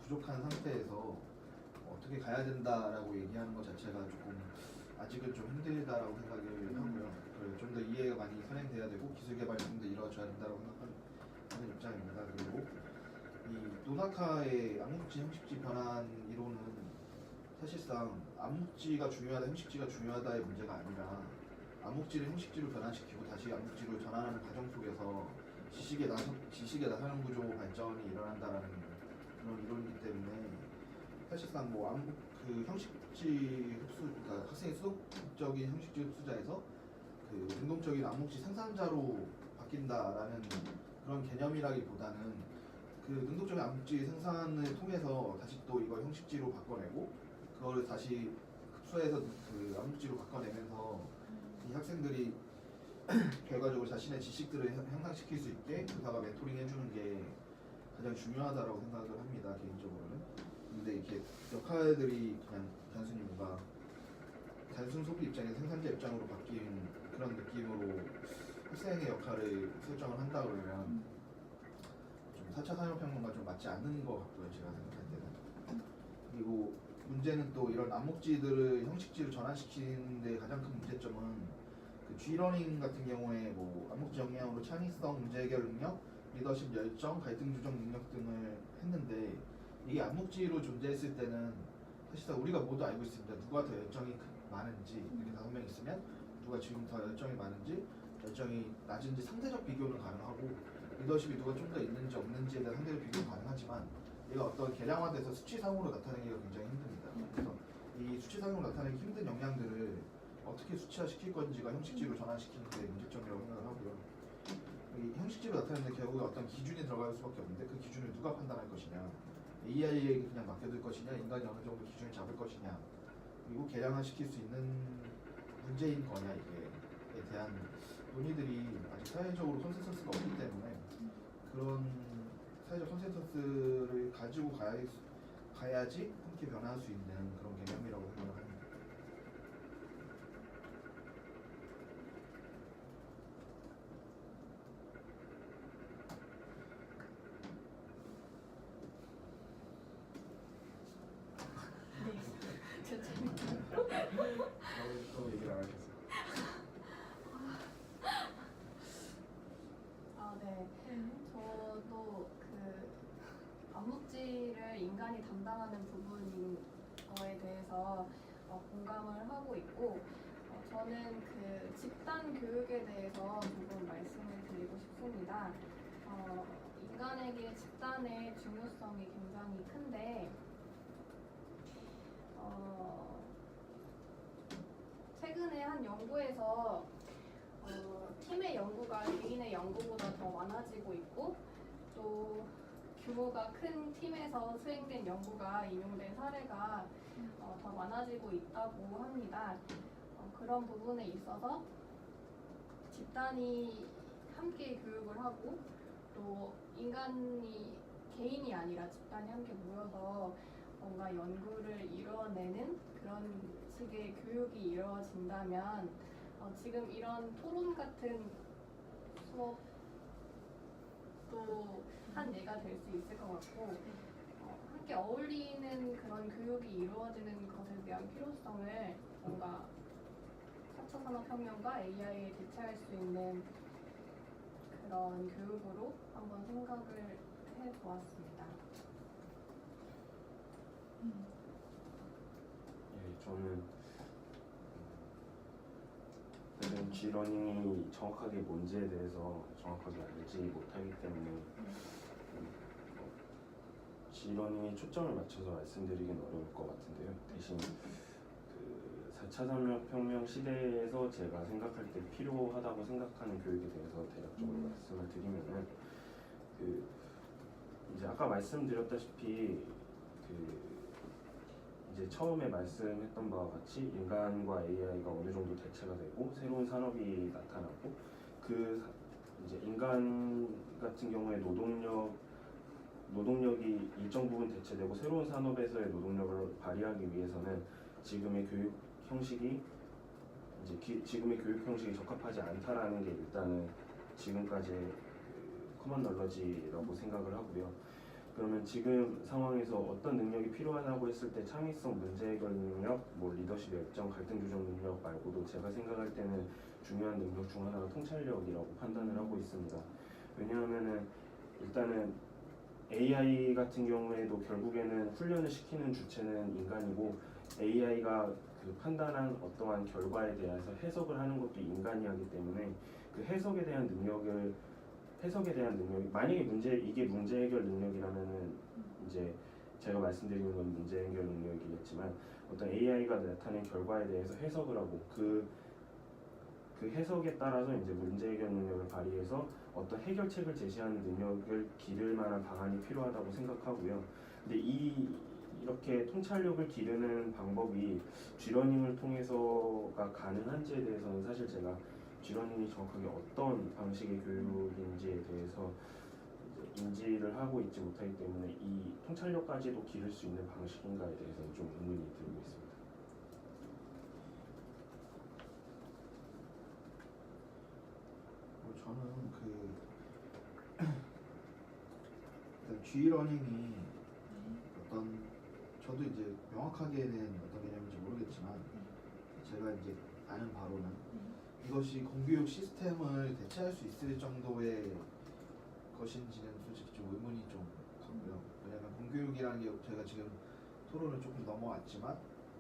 부족한 상태에서 어떻게 가야 된다라고 얘기하는 것 자체가 조금 아직은 좀 힘들다라고 생각을 하고요. 좀 더 이해가 많이 선행돼야 되고 기술 개발이 좀 더 이루어져야 된다고 생각하는 입장입니다. 그리고 이 노나카의 암묵지 형식지 변환 이론은 사실상 암묵지가 중요하다, 형식지가 중요하다의 문제가 아니라 암묵지를 형식지로 변환시키고 다시 암묵지로 전환하는 과정 속에서 지식의 나사는 구조 발전이 일어난다라는 그런 이론이기 때문에, 사실상 형식지 흡수, 그러니까 학생의 수동적인 형식지 흡수자에서 능동적인 암묵지 생산자로 바뀐다라는 그런 개념이라기보다는 능동적인 암묵지 생산을 통해서 다시 또 이걸 형식지로 바꿔내고 그거를 다시 흡수해서 암묵지로 바꿔내면서 이 학생들이 결과적으로 자신의 지식들을 향상시킬 수 있게 교사가 멘토링 해주는 게 가장 중요하다고 생각을 합니다, 개인적으로는. 근데 이렇게 역할들이 그냥 단순히 단순 소비 입장에서 생산자 입장으로 바뀐 그런 느낌으로 학생의 역할을 설정을 한다 그러면 좀 4차 산업혁명과 좀 맞지 않는 것 같고요, 제가 생각할 때는. 그리고 문제는 또 이런 암묵지들을 형식지로 전환시키는 데 가장 큰 문제점은 G러닝 같은 경우에 암묵지 역량으로 창의성, 문제 해결 능력, 리더십 열정, 갈등 조정 능력 등을 했는데, 이게 암묵지로 존재했을 때는 사실상 우리가 모두 알고 있습니다. 누가 더 열정이 많은지, 이렇게 5명 있으면 누가 지금 더 열정이 많은지, 열정이 낮은지 상대적 비교는 가능하고, 리더십이 누가 좀 더 있는지 없는지에 대한 상대적 비교는 가능하지만, 얘가 어떤 계량화돼서 수치상으로 나타내기가 굉장히 힘듭니다. 그래서 이 수치상으로 나타내기 힘든 역량들을 어떻게 수치화시킬 건지가 형식지로 전환시키는 데 문제점이라고 생각을 하고요. 이 형식지로 나타내는 결국에 어떤 기준이 들어갈 수밖에 없는데, 그 기준을 누가 판단할 것이냐, AI에게 그냥 맡겨둘 것이냐, 인간이 어느 정도 기준을 잡을 것이냐, 그리고 개량화시킬 수 있는 문제인 거냐, 이게에 대한 논의들이 아직 사회적으로 컨센서스가 없기 때문에 그런 사회적 컨센서스를 가지고 가야지 함께 변화할 수 있는 그런 개념이라고 생각을 합니다. 또 얘기를 안 하셨어요. 네. 저도 암묵지를 인간이 담당하는 부분인 거에 대해서 공감을 하고 있고, 저는 집단 교육에 대해서 조금 말씀을 드리고 싶습니다. 인간에게 집단의 중요성이 굉장히 큰데 최근에 한 연구에서 팀의 연구가 개인의 연구보다 더 많아지고 있고 또 규모가 큰 팀에서 수행된 연구가 인용된 사례가 더 많아지고 있다고 합니다. 그런 부분에 있어서 집단이 함께 교육을 하고 또 개인이 아니라 집단이 함께 모여서 뭔가 연구를 이뤄내는 그런 식의 교육이 이루어진다면 지금 이런 토론 같은 수업도 한 예가 될 수 있을 것 같고 함께 어울리는 그런 교육이 이루어지는 것에 대한 필요성을 뭔가 4차 산업혁명과 AI에 대체할 수 있는 그런 교육으로 한번 생각을 해보았습니다. 예, 저는 사실은 G러닝이 정확하게 뭔지에 대해서 정확하게 알지 못하기 때문에 G러닝에 초점을 맞춰서 말씀드리긴 어려울 것 같은데요. 대신 그 4차 산업혁명 시대에서 제가 생각할 때 필요하다고 생각하는 교육에 대해서 대략적으로 말씀을 드리면은 그 이제 아까 말씀드렸다시피 그 이제 처음에 말씀했던 바와 같이 인간과 AI가 어느 정도 대체가 되고 새로운 산업이 나타나고 이제 인간 같은 경우에 노동력이 일정 부분 대체되고 새로운 산업에서의 노동력을 발휘하기 위해서는 지금의 교육 형식이 적합하지 않다라는 게 일단은 지금까지의 커먼 널러지라고 생각을 하고요. 그러면 지금 상황에서 어떤 능력이 필요하다고 했을 때 창의성, 문제 해결 능력, 리더십 열정, 갈등 조정 능력 말고도 제가 생각할 때는 중요한 능력 중 하나가 통찰력이라고 판단을 하고 있습니다. 왜냐하면은 일단은 AI 같은 경우에도 결국에는 훈련을 시키는 주체는 인간이고 AI가 그 판단한 어떠한 결과에 대해서 해석을 하는 것도 인간이 하기 때문에 그 해석에 대한 능력이 만약에 이게 문제 해결 능력이라면은 이제 제가 말씀드리는 건 문제 해결 능력이겠지만 어떤 AI가 나타낸 결과에 대해서 해석을 하고 그 해석에 따라서 이제 문제 해결 능력을 발휘해서 어떤 해결책을 제시하는 능력을 기를 만한 방안이 필요하다고 생각하고요. 근데 이렇게 통찰력을 기르는 방법이 G러닝을 통해서가 가능한지에 대해서는 사실 제가 G러닝이 정확하게 어떤 방식의 교육인지에 대해서 이제 인지를 하고 있지 못하기 때문에 이 통찰력까지도 기를 수 있는 방식인가에 대해서는 좀 의문이 들고 있습니다. 저는 일단 G러닝이 저도 이제 명확하게는 어떤 개념인지 모르겠지만 제가 이제 아는 바로는 이것이 공교육 시스템을 대체할 수 있을 정도의 것인지는 솔직히 좀 의문이 좀 가고요. 왜냐하면 공교육이라는 게 제가 지금 토론을 조금 넘어왔지만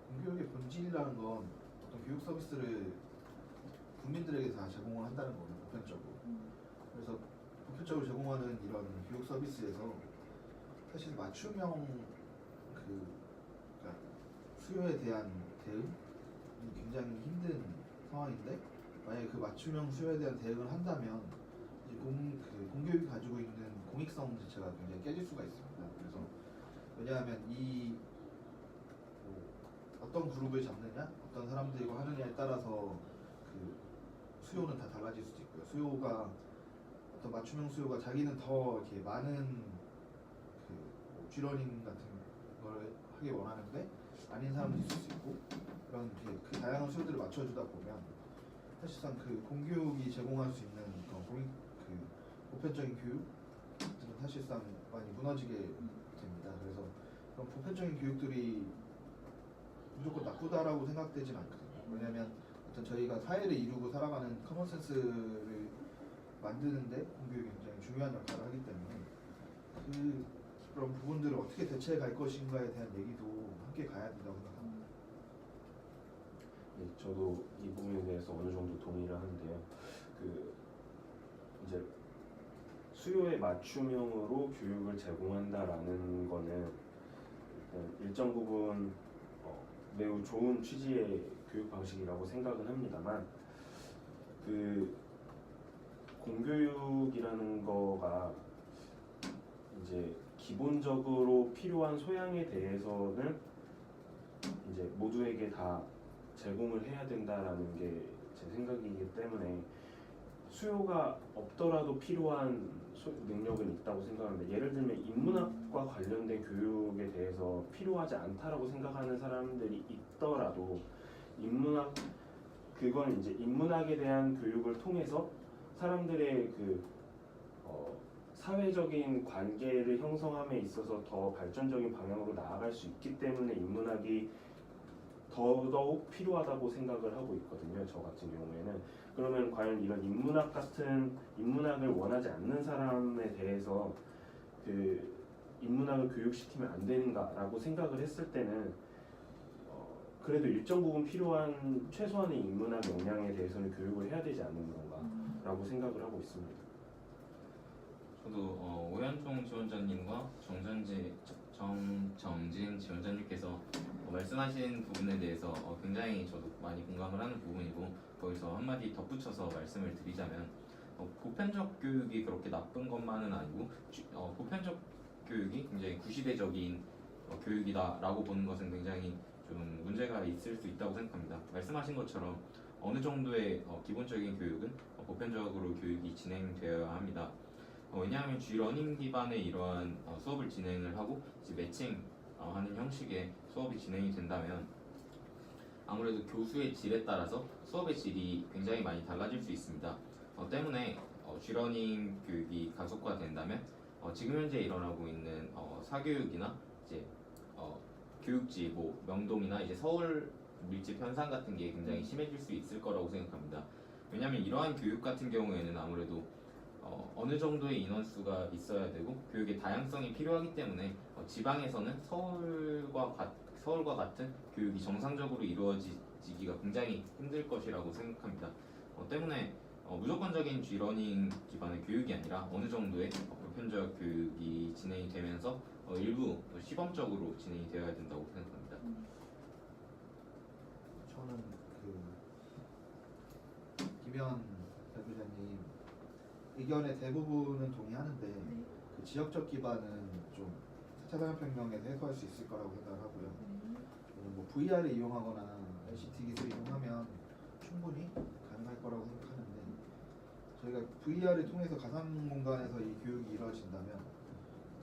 공교육의 본질이라는 건 어떤 교육 서비스를 국민들에게 다 제공을 한다는 거예요. 보편적으로. 그래서 보편적으로 제공하는 이런 교육 서비스에서 사실 맞춤형 그러니까 수요에 대한 대응이 굉장히 힘든 상황인데 만약에 그 맞춤형 수요에 대한 대응을 한다면 이제 공교육이 가지고 있는 공익성 자체가 굉장히 깨질 수가 있습니다. 그래서 왜냐하면 어떤 그룹을 잡느냐, 어떤 사람들과 하느냐에 따라서 그 수요는 다 달라질 수도 있고요. 수요가 어떤 맞춤형 수요가 자기는 더 이렇게 많은 G러닝 같은 걸 하기 원하는데 아닌 사람도 있을 수 있고 그런 그 다양한 수요들을 맞춰주다 보면 사실상 그 공교육이 제공할 수 있는 보편적인 교육들은 사실상 많이 무너지게 됩니다. 그래서 그런 보편적인 교육들이 무조건 나쁘다라고 생각되진 않거든요. 왜냐하면 어떤 저희가 사회를 이루고 살아가는 커먼센스를 만드는데 공교육이 굉장히 중요한 역할을 하기 때문에 그런 부분들을 어떻게 대체해 갈 것인가에 대한 얘기도 함께 가야 된다고 생각합니다. 네, 저도 이 부분에 대해서 어느 정도 동의를 하는데요. 이제 수요에 맞춤형으로 교육을 제공한다라는 거는 일정 부분 매우 좋은 취지의 교육 방식이라고 생각은 합니다만 그 공교육이라는 거가 이제 기본적으로 필요한 소양에 대해서는 이제 모두에게 다 제공을 해야 된다라는 게 제 생각이기 때문에 수요가 없더라도 필요한 능력은 있다고 생각하는데 예를 들면 인문학과 관련된 교육에 대해서 필요하지 않다라고 생각하는 사람들이 있더라도 인문학 그건 이제 인문학에 대한 교육을 통해서 사람들의 그 사회적인 관계를 형성함에 있어서 더 발전적인 방향으로 나아갈 수 있기 때문에 인문학이 더더욱 필요하다고 생각을 하고 있거든요. 저 같은 경우에는. 그러면 과연 이런 인문학 같은 인문학을 원하지 않는 사람에 대해서 그 인문학을 교육시키면 안 되는가라고 생각을 했을 때는 그래도 일정 부분 필요한 최소한의 인문학 역량에 대해서는 교육을 해야 되지 않는 건가라고 생각을 하고 있습니다. 저도 오현종 지원자님과 정진 지원자님께서 말씀하신 부분에 대해서 굉장히 저도 많이 공감을 하는 부분이고 거기서 한마디 덧붙여서 말씀을 드리자면 보편적 교육이 그렇게 나쁜 것만은 아니고 보편적 교육이 굉장히 구시대적인 교육이다라고 보는 것은 굉장히 좀 문제가 있을 수 있다고 생각합니다. 말씀하신 것처럼 어느 정도의 기본적인 교육은 보편적으로 교육이 진행되어야 합니다. 왜냐하면 G러닝 기반의 이러한 수업을 진행을 하고 이제 매칭하는 형식의 수업이 진행이 된다면 아무래도 교수의 질에 따라서 수업의 질이 굉장히 많이 달라질 수 있습니다. 때문에 G러닝 교육이 가속화된다면 지금 현재 일어나고 있는 사교육이나 이제 교육지 뭐 명동이나 이제 서울 밀집 현상 같은 게 굉장히 심해질 수 있을 거라고 생각합니다. 왜냐하면 이러한 교육 같은 경우에는 아무래도 어느 정도의 인원수가 있어야 되고 교육의 다양성이 필요하기 때문에 지방에서는 서울과 같은 교육이 정상적으로 이루어지기가 굉장히 힘들 것이라고 생각합니다. 때문에 무조건적인 G러닝 기반의 교육이 아니라 어느 정도의 보편적 교육이 진행이 되면서 일부 시범적으로 진행이 되어야 된다고 생각합니다. 저는 김현 대표자님 의견의 대부분은 동의하는데 네. 그 지역적 기반은 좀 4차 산업혁명에서 해소할 수 있을 거라고 생각을 하고요. 뭐 VR을 이용하거나 ICT 기술을 이용하면 충분히 가능할 거라고 생각하는데 저희가 VR을 통해서 가상 공간에서 이 교육이 이루어진다면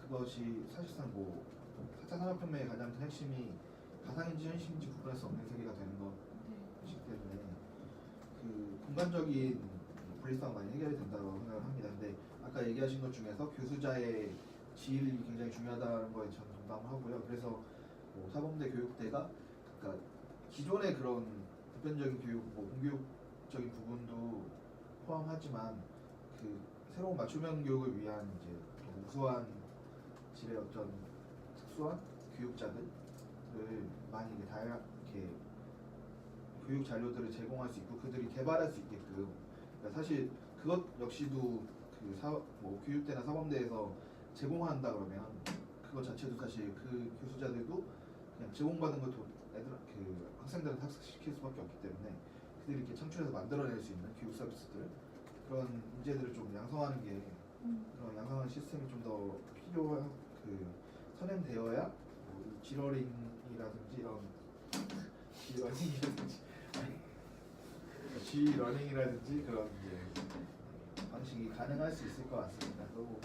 그것이 사실상 뭐 4차 산업혁명의 가장 큰 핵심이 가상인지 현실인지 구분할 수 없는 세계가 되는 것이기 때문에 그 공간적인 분리성 많이 해결이 된다고 생각을 합니다. 근데 아까 얘기하신 것 중에서 교수자의 질이 굉장히 중요하다는 거에 저는 동감을 하고요. 그래서 뭐 사범대 교육대가 그러니까 기존의 그런 보편적인 교육, 뭐 공교육적인 부분도 포함하지만 그 새로운 맞춤형 교육을 위한 이제 좀 우수한 질의 어떤 특수한 교육자들을 많이 이렇게 교육 자료들을 제공할 수 있고 그들이 개발할 수 있게끔 그러니까 사실 그것 역시도 뭐 교육대나 사범대에서 제공한다 그러면 그것 자체도 사실 그 교수자들도 그냥 제공받은 걸 학생들한테 학습시킬 수밖에 없기 때문에 그들이 이렇게 창출해서 만들어낼 수 있는 교육 서비스들 그런 문제들을 좀 양성하는 게 그런 양성하는 시스템이 좀 더 선행되어야 뭐 G러닝이라든지 이런 G러닝이라든지 그런 이제 방식이 가능할 수 있을 것 같습니다. 그리고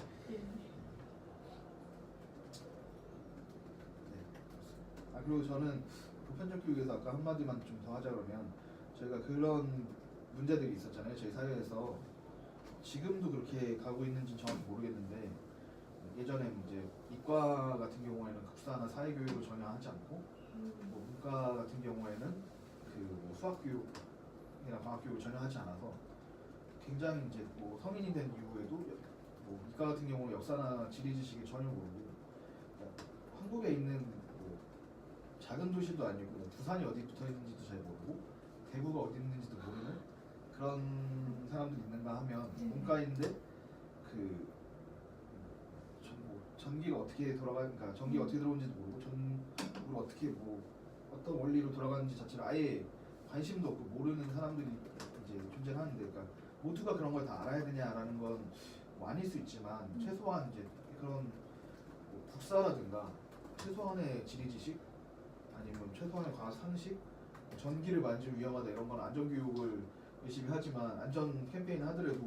그리고 저는 보편적 교육에서 아까 한마디만 좀 더 하자 그러면 저희가 그런 문제들이 있었잖아요. 저희 사회에서 지금도 그렇게 가고 있는지는 정확히 모르겠는데 예전에 이제 이과 같은 경우에는 국사나 사회교육을 전혀 하지 않고 뭐 문과 같은 경우에는 뭐 수학교육이나 과학교육을 전혀 하지 않아서 굉장히 이제 뭐 성인이 된 이후에도 뭐 이과 같은 경우는 역사나 지리 지식을 전혀 모르고 그러니까 한국에 있는 뭐 작은 도시도 아니고 뭐 부산이 어디 붙어 있는지도 잘 모르고 대구가 어디 있는지도 모르는 그런 사람들이 있는가 하면 문과인데 전기가 어떻게 돌아가니까 전기가 어떻게 들어오는지도 모르고 전구를 어떻게 뭐 어떤 원리로 돌아가는지 자체를 아예 관심도 없고 모르는 사람들이 이제 존재하는데, 그러니까 모두가 그런 걸 다 알아야 되냐라는 건 뭐 아닐 수 있지만 최소한 이제 그런 뭐 국사라든가 최소한의 지리 지식 아니면 최소한의 과학 상식, 전기를 만지면 위험하다 이런 건 안전 교육을 열심히 하지만 안전 캠페인을 하더라도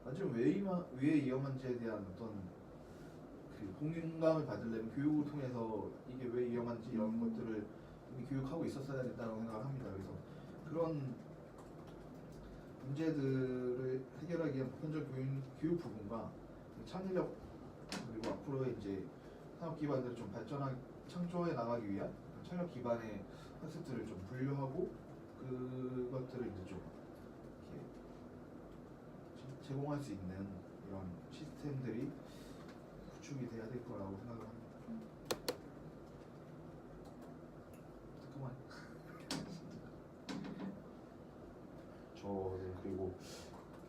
만지면 왜 위험한지에 대한 어떤 그 공감을 받으려면 교육을 통해서 이게 왜 위험한지 이런 것들을 이미 교육하고 있었어야 된다고 생각을 합니다. 그래서 그런 문제들을 해결하기 위한 보편적 교육 부분과 창의력 그리고 앞으로의 이제 산업 기반들을 좀 창조해 나가기 위한 창의력 기반의 학습들을 좀 분류하고 그것들을 이제 좀 이렇게 제공할 수 있는 이런 시스템들이 구축이 돼야 될 거라고 생각을 합니다. 그만. 저는 그리고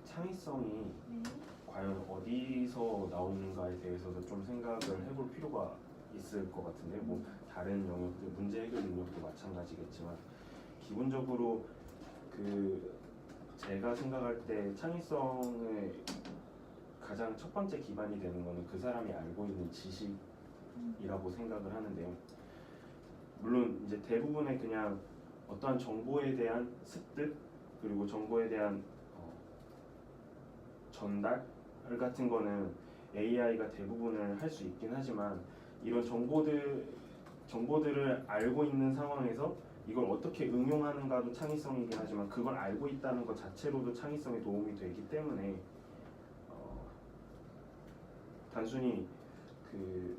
창의성이 네. 과연 어디서 나오는가에 대해서도 좀 생각을 해볼 필요가 있을 것 같은데, 뭐 다른 영역들 문제 해결 능력도 마찬가지겠지만 기본적으로 그 제가 생각할 때 창의성의 가장 첫 번째 기반이 되는 거는 그 사람이 알고 있는 지식이라고 생각을 하는데요. 물론 이제 대부분의 그냥 어떠한 정보에 대한 습득 그리고 정보에 대한 전달 같은 거는 AI가 대부분을 할 수 있긴 하지만 이런 정보들을 알고 있는 상황에서 이걸 어떻게 응용하는가도 창의성이긴 하지만 그걸 알고 있다는 것 자체로도 창의성에 도움이 되기 때문에 단순히 그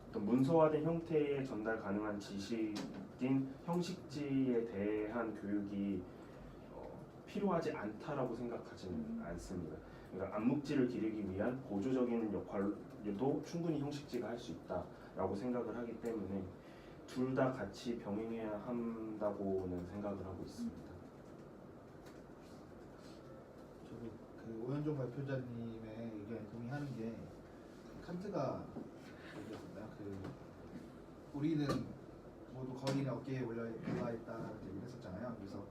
어떤 문서화된 형태의 전달 가능한 지식인 형식지에 대한 교육이 필요하지 않다라고 생각하지는 않습니다. 그러니까 암묵지를 기르기 위한 보조적인 역할도 충분히 형식지가 할 수 있다라고 생각을 하기 때문에 둘 다 같이 병행해야 한다고는 생각을 하고 있습니다. 저도 그 오현종 발표자님의 의견에 동의하는 게 칸트가 얘기했었나요? 그 우리는 모두 거인의 어깨에 올라 있다라는 얘기를 했었잖아요. 그래서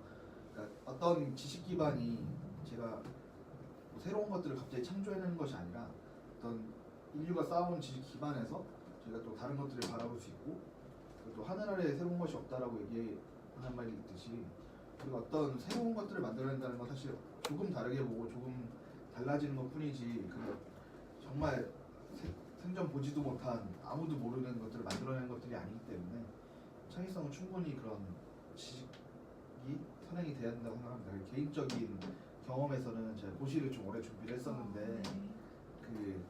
그러니까 어떤 지식 기반이 제가 뭐 새로운 것들을 갑자기 창조해내는 것이 아니라 어떤 인류가 쌓아온 지식 기반에서 저희가 또 다른 것들을 바라볼 수 있고 또 하늘 아래에 새로운 것이 없다라고 얘기하는 말이 있듯이 그리고 어떤 새로운 것들을 만들어낸다는 건 사실 조금 다르게 보고 조금 달라지는 것 뿐이지 그 정말 생전 보지도 못한 아무도 모르는 것들을 만들어내는 것들이 아니기 때문에 창의성은 충분히 그런 지식이 선행이 돼야 된다고 생각합니다. 개인적인 경험에서는 제가 고시를 좀 오래 준비를 했었는데 그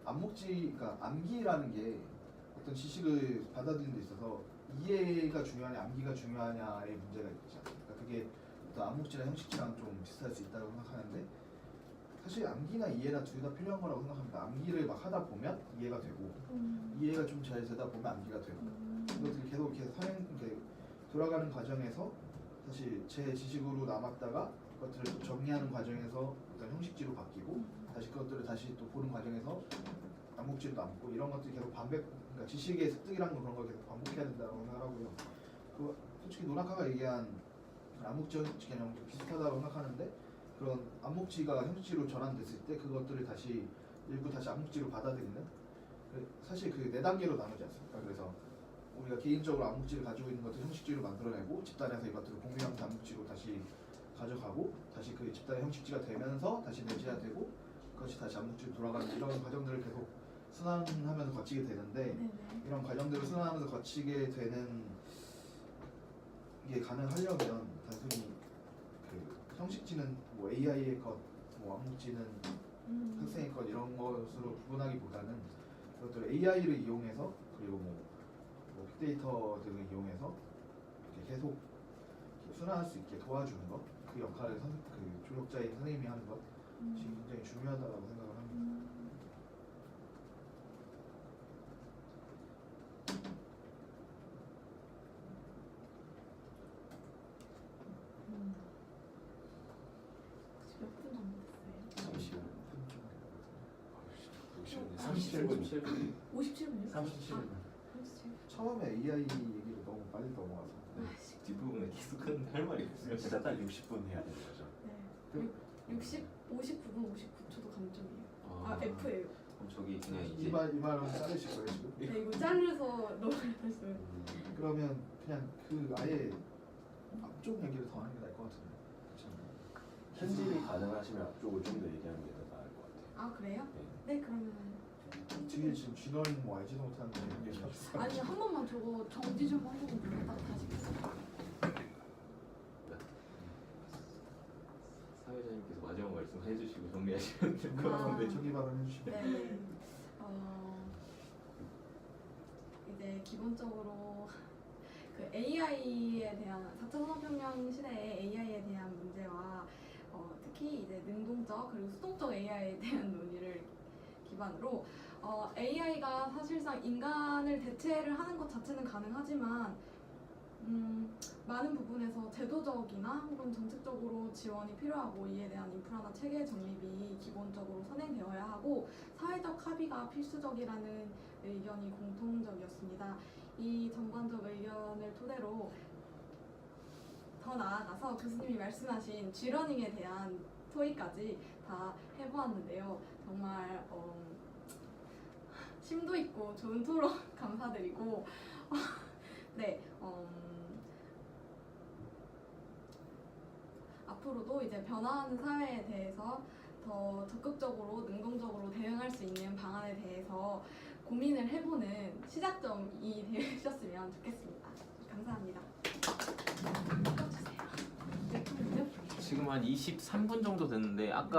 그러니까 암기라는 게 어떤 지식을 받아들이는 데 있어서 이해가 중요하냐 암기가 중요하냐의 문제가 있죠. 그러니까 그게 어떤 암묵지나 형식지랑 좀 비슷할 수 있다고 생각하는데 사실 암기나 이해나 둘 다 필요한 거라고 생각합니다. 암기를 막 하다 보면 이해가 되고 이해가 좀 잘 되다 보면 암기가 되고 이것들이 계속 이렇게 돌아가는 과정에서 사실 제 지식으로 남았다가 그것들을 또 정리하는 과정에서 어떤 형식지로 바뀌고 다시 그것들을 다시 또 보는 과정에서 암묵지로 남고 이런 것들이 계속 그러니까 지식의 습득이라는 건 그런 걸 계속 반복해야 된다고 생각하고요. 그 솔직히 노나카가 얘기한 암묵지 형식지 개념 비슷하다고 생각하는데 그런 암묵지가 형식지로 전환됐을 때 그것들을 다시 일부 다시 암묵지로 받아들이는 사실 그 네 단계로 나누지 않습니까? 그래서 우리가 개인적으로 암묵지를 가지고 있는 것들 형식지로 만들어내고 집단에서 이것들을 공유한 암묵지로 다시 가져가고 다시 그 집단의 형식지가 되면서 다시 내재화되고 그것이 다시 암묵지로 돌아가는 이런 과정들을 계속 순환하면서 거치게 되는데 이런 과정들을 순환하면서 거치게 되는 게 가능하려면 단순히 그 형식지는 뭐 AI의 것, 뭐 암묵지는 학생의 것 이런 것으로 구분하기보다는 그것들 AI를 이용해서 그리고 뭐 빅데이터 등을 이용해서 이렇게 계속 순환할 수 있게 도와주는 것, 그 역할을 그 조력자인 선생님이 하는 것이 굉장히 중요하다고 생각을 합니다. 몇 분 정도 됐어요? 잠시만요. 좀 잠시만요. 37분. 37분. 57분이요? 37분. 37분. 처음에 AI 얘기를 너무 빨리 넘어가서 뒷부분에 계속 하는데 할 말이 없어요. 진짜 딱 60분 해야 되는 거죠. 네. 59분 59초도 감점이에요. 아 F예요. 그럼 저기 그냥 이제 이 말은 자르실 거예요 지금? 네, 이거 자르서 넣어야겠어요. 그러면 그냥 그 아예 앞쪽 얘기를 더 하는 게 나을 것 같은데. 그렇잖아요. 편집이 가능하시면 앞쪽을 좀 더 얘기하는 게 더 나을 것 같아요. 아 그래요? 네. 네 그러면 뒤에 지금 쥐너링 뭐 알지도 못하는데 이런 게 있어요. 아니 한 번만 저거 정지 좀 하고 딱 다시 켜서. 사회자님께서 마지막 말씀 해주시고 정리하시면 될 것 아. 같은데. 네, 저기 발언 해주시면. 네. 이제 기본적으로 그 AI에 대한 4차 산업혁명 시대의 AI에 대한 문제와 특히 이제 능동적 그리고 수동적 AI에 대한 논의를 기반으로 AI가 사실상 인간을 대체를 하는 것 자체는 가능하지만 많은 부분에서 제도적이나 혹은 정책적으로 지원이 필요하고 이에 대한 인프라나 체계 정립이 기본적으로 선행되어야 하고 사회적 합의가 필수적이라는 의견이 공통적이었습니다. 이 전반적 의견을 토대로 더 나아가서 교수님이 말씀하신 G러닝에 대한 토의까지 다 해보았는데요. 정말 심도 있고 좋은 토론 감사드리고 네, 앞으로도 이제 변화하는 사회에 대해서 더 적극적으로 능동적으로 대응할 수 있는 방안에 대해서 고민을 해보는 시작점이 되셨으면 좋겠습니다. 감사합니다. 지금 한 23분 정도 됐는데 아까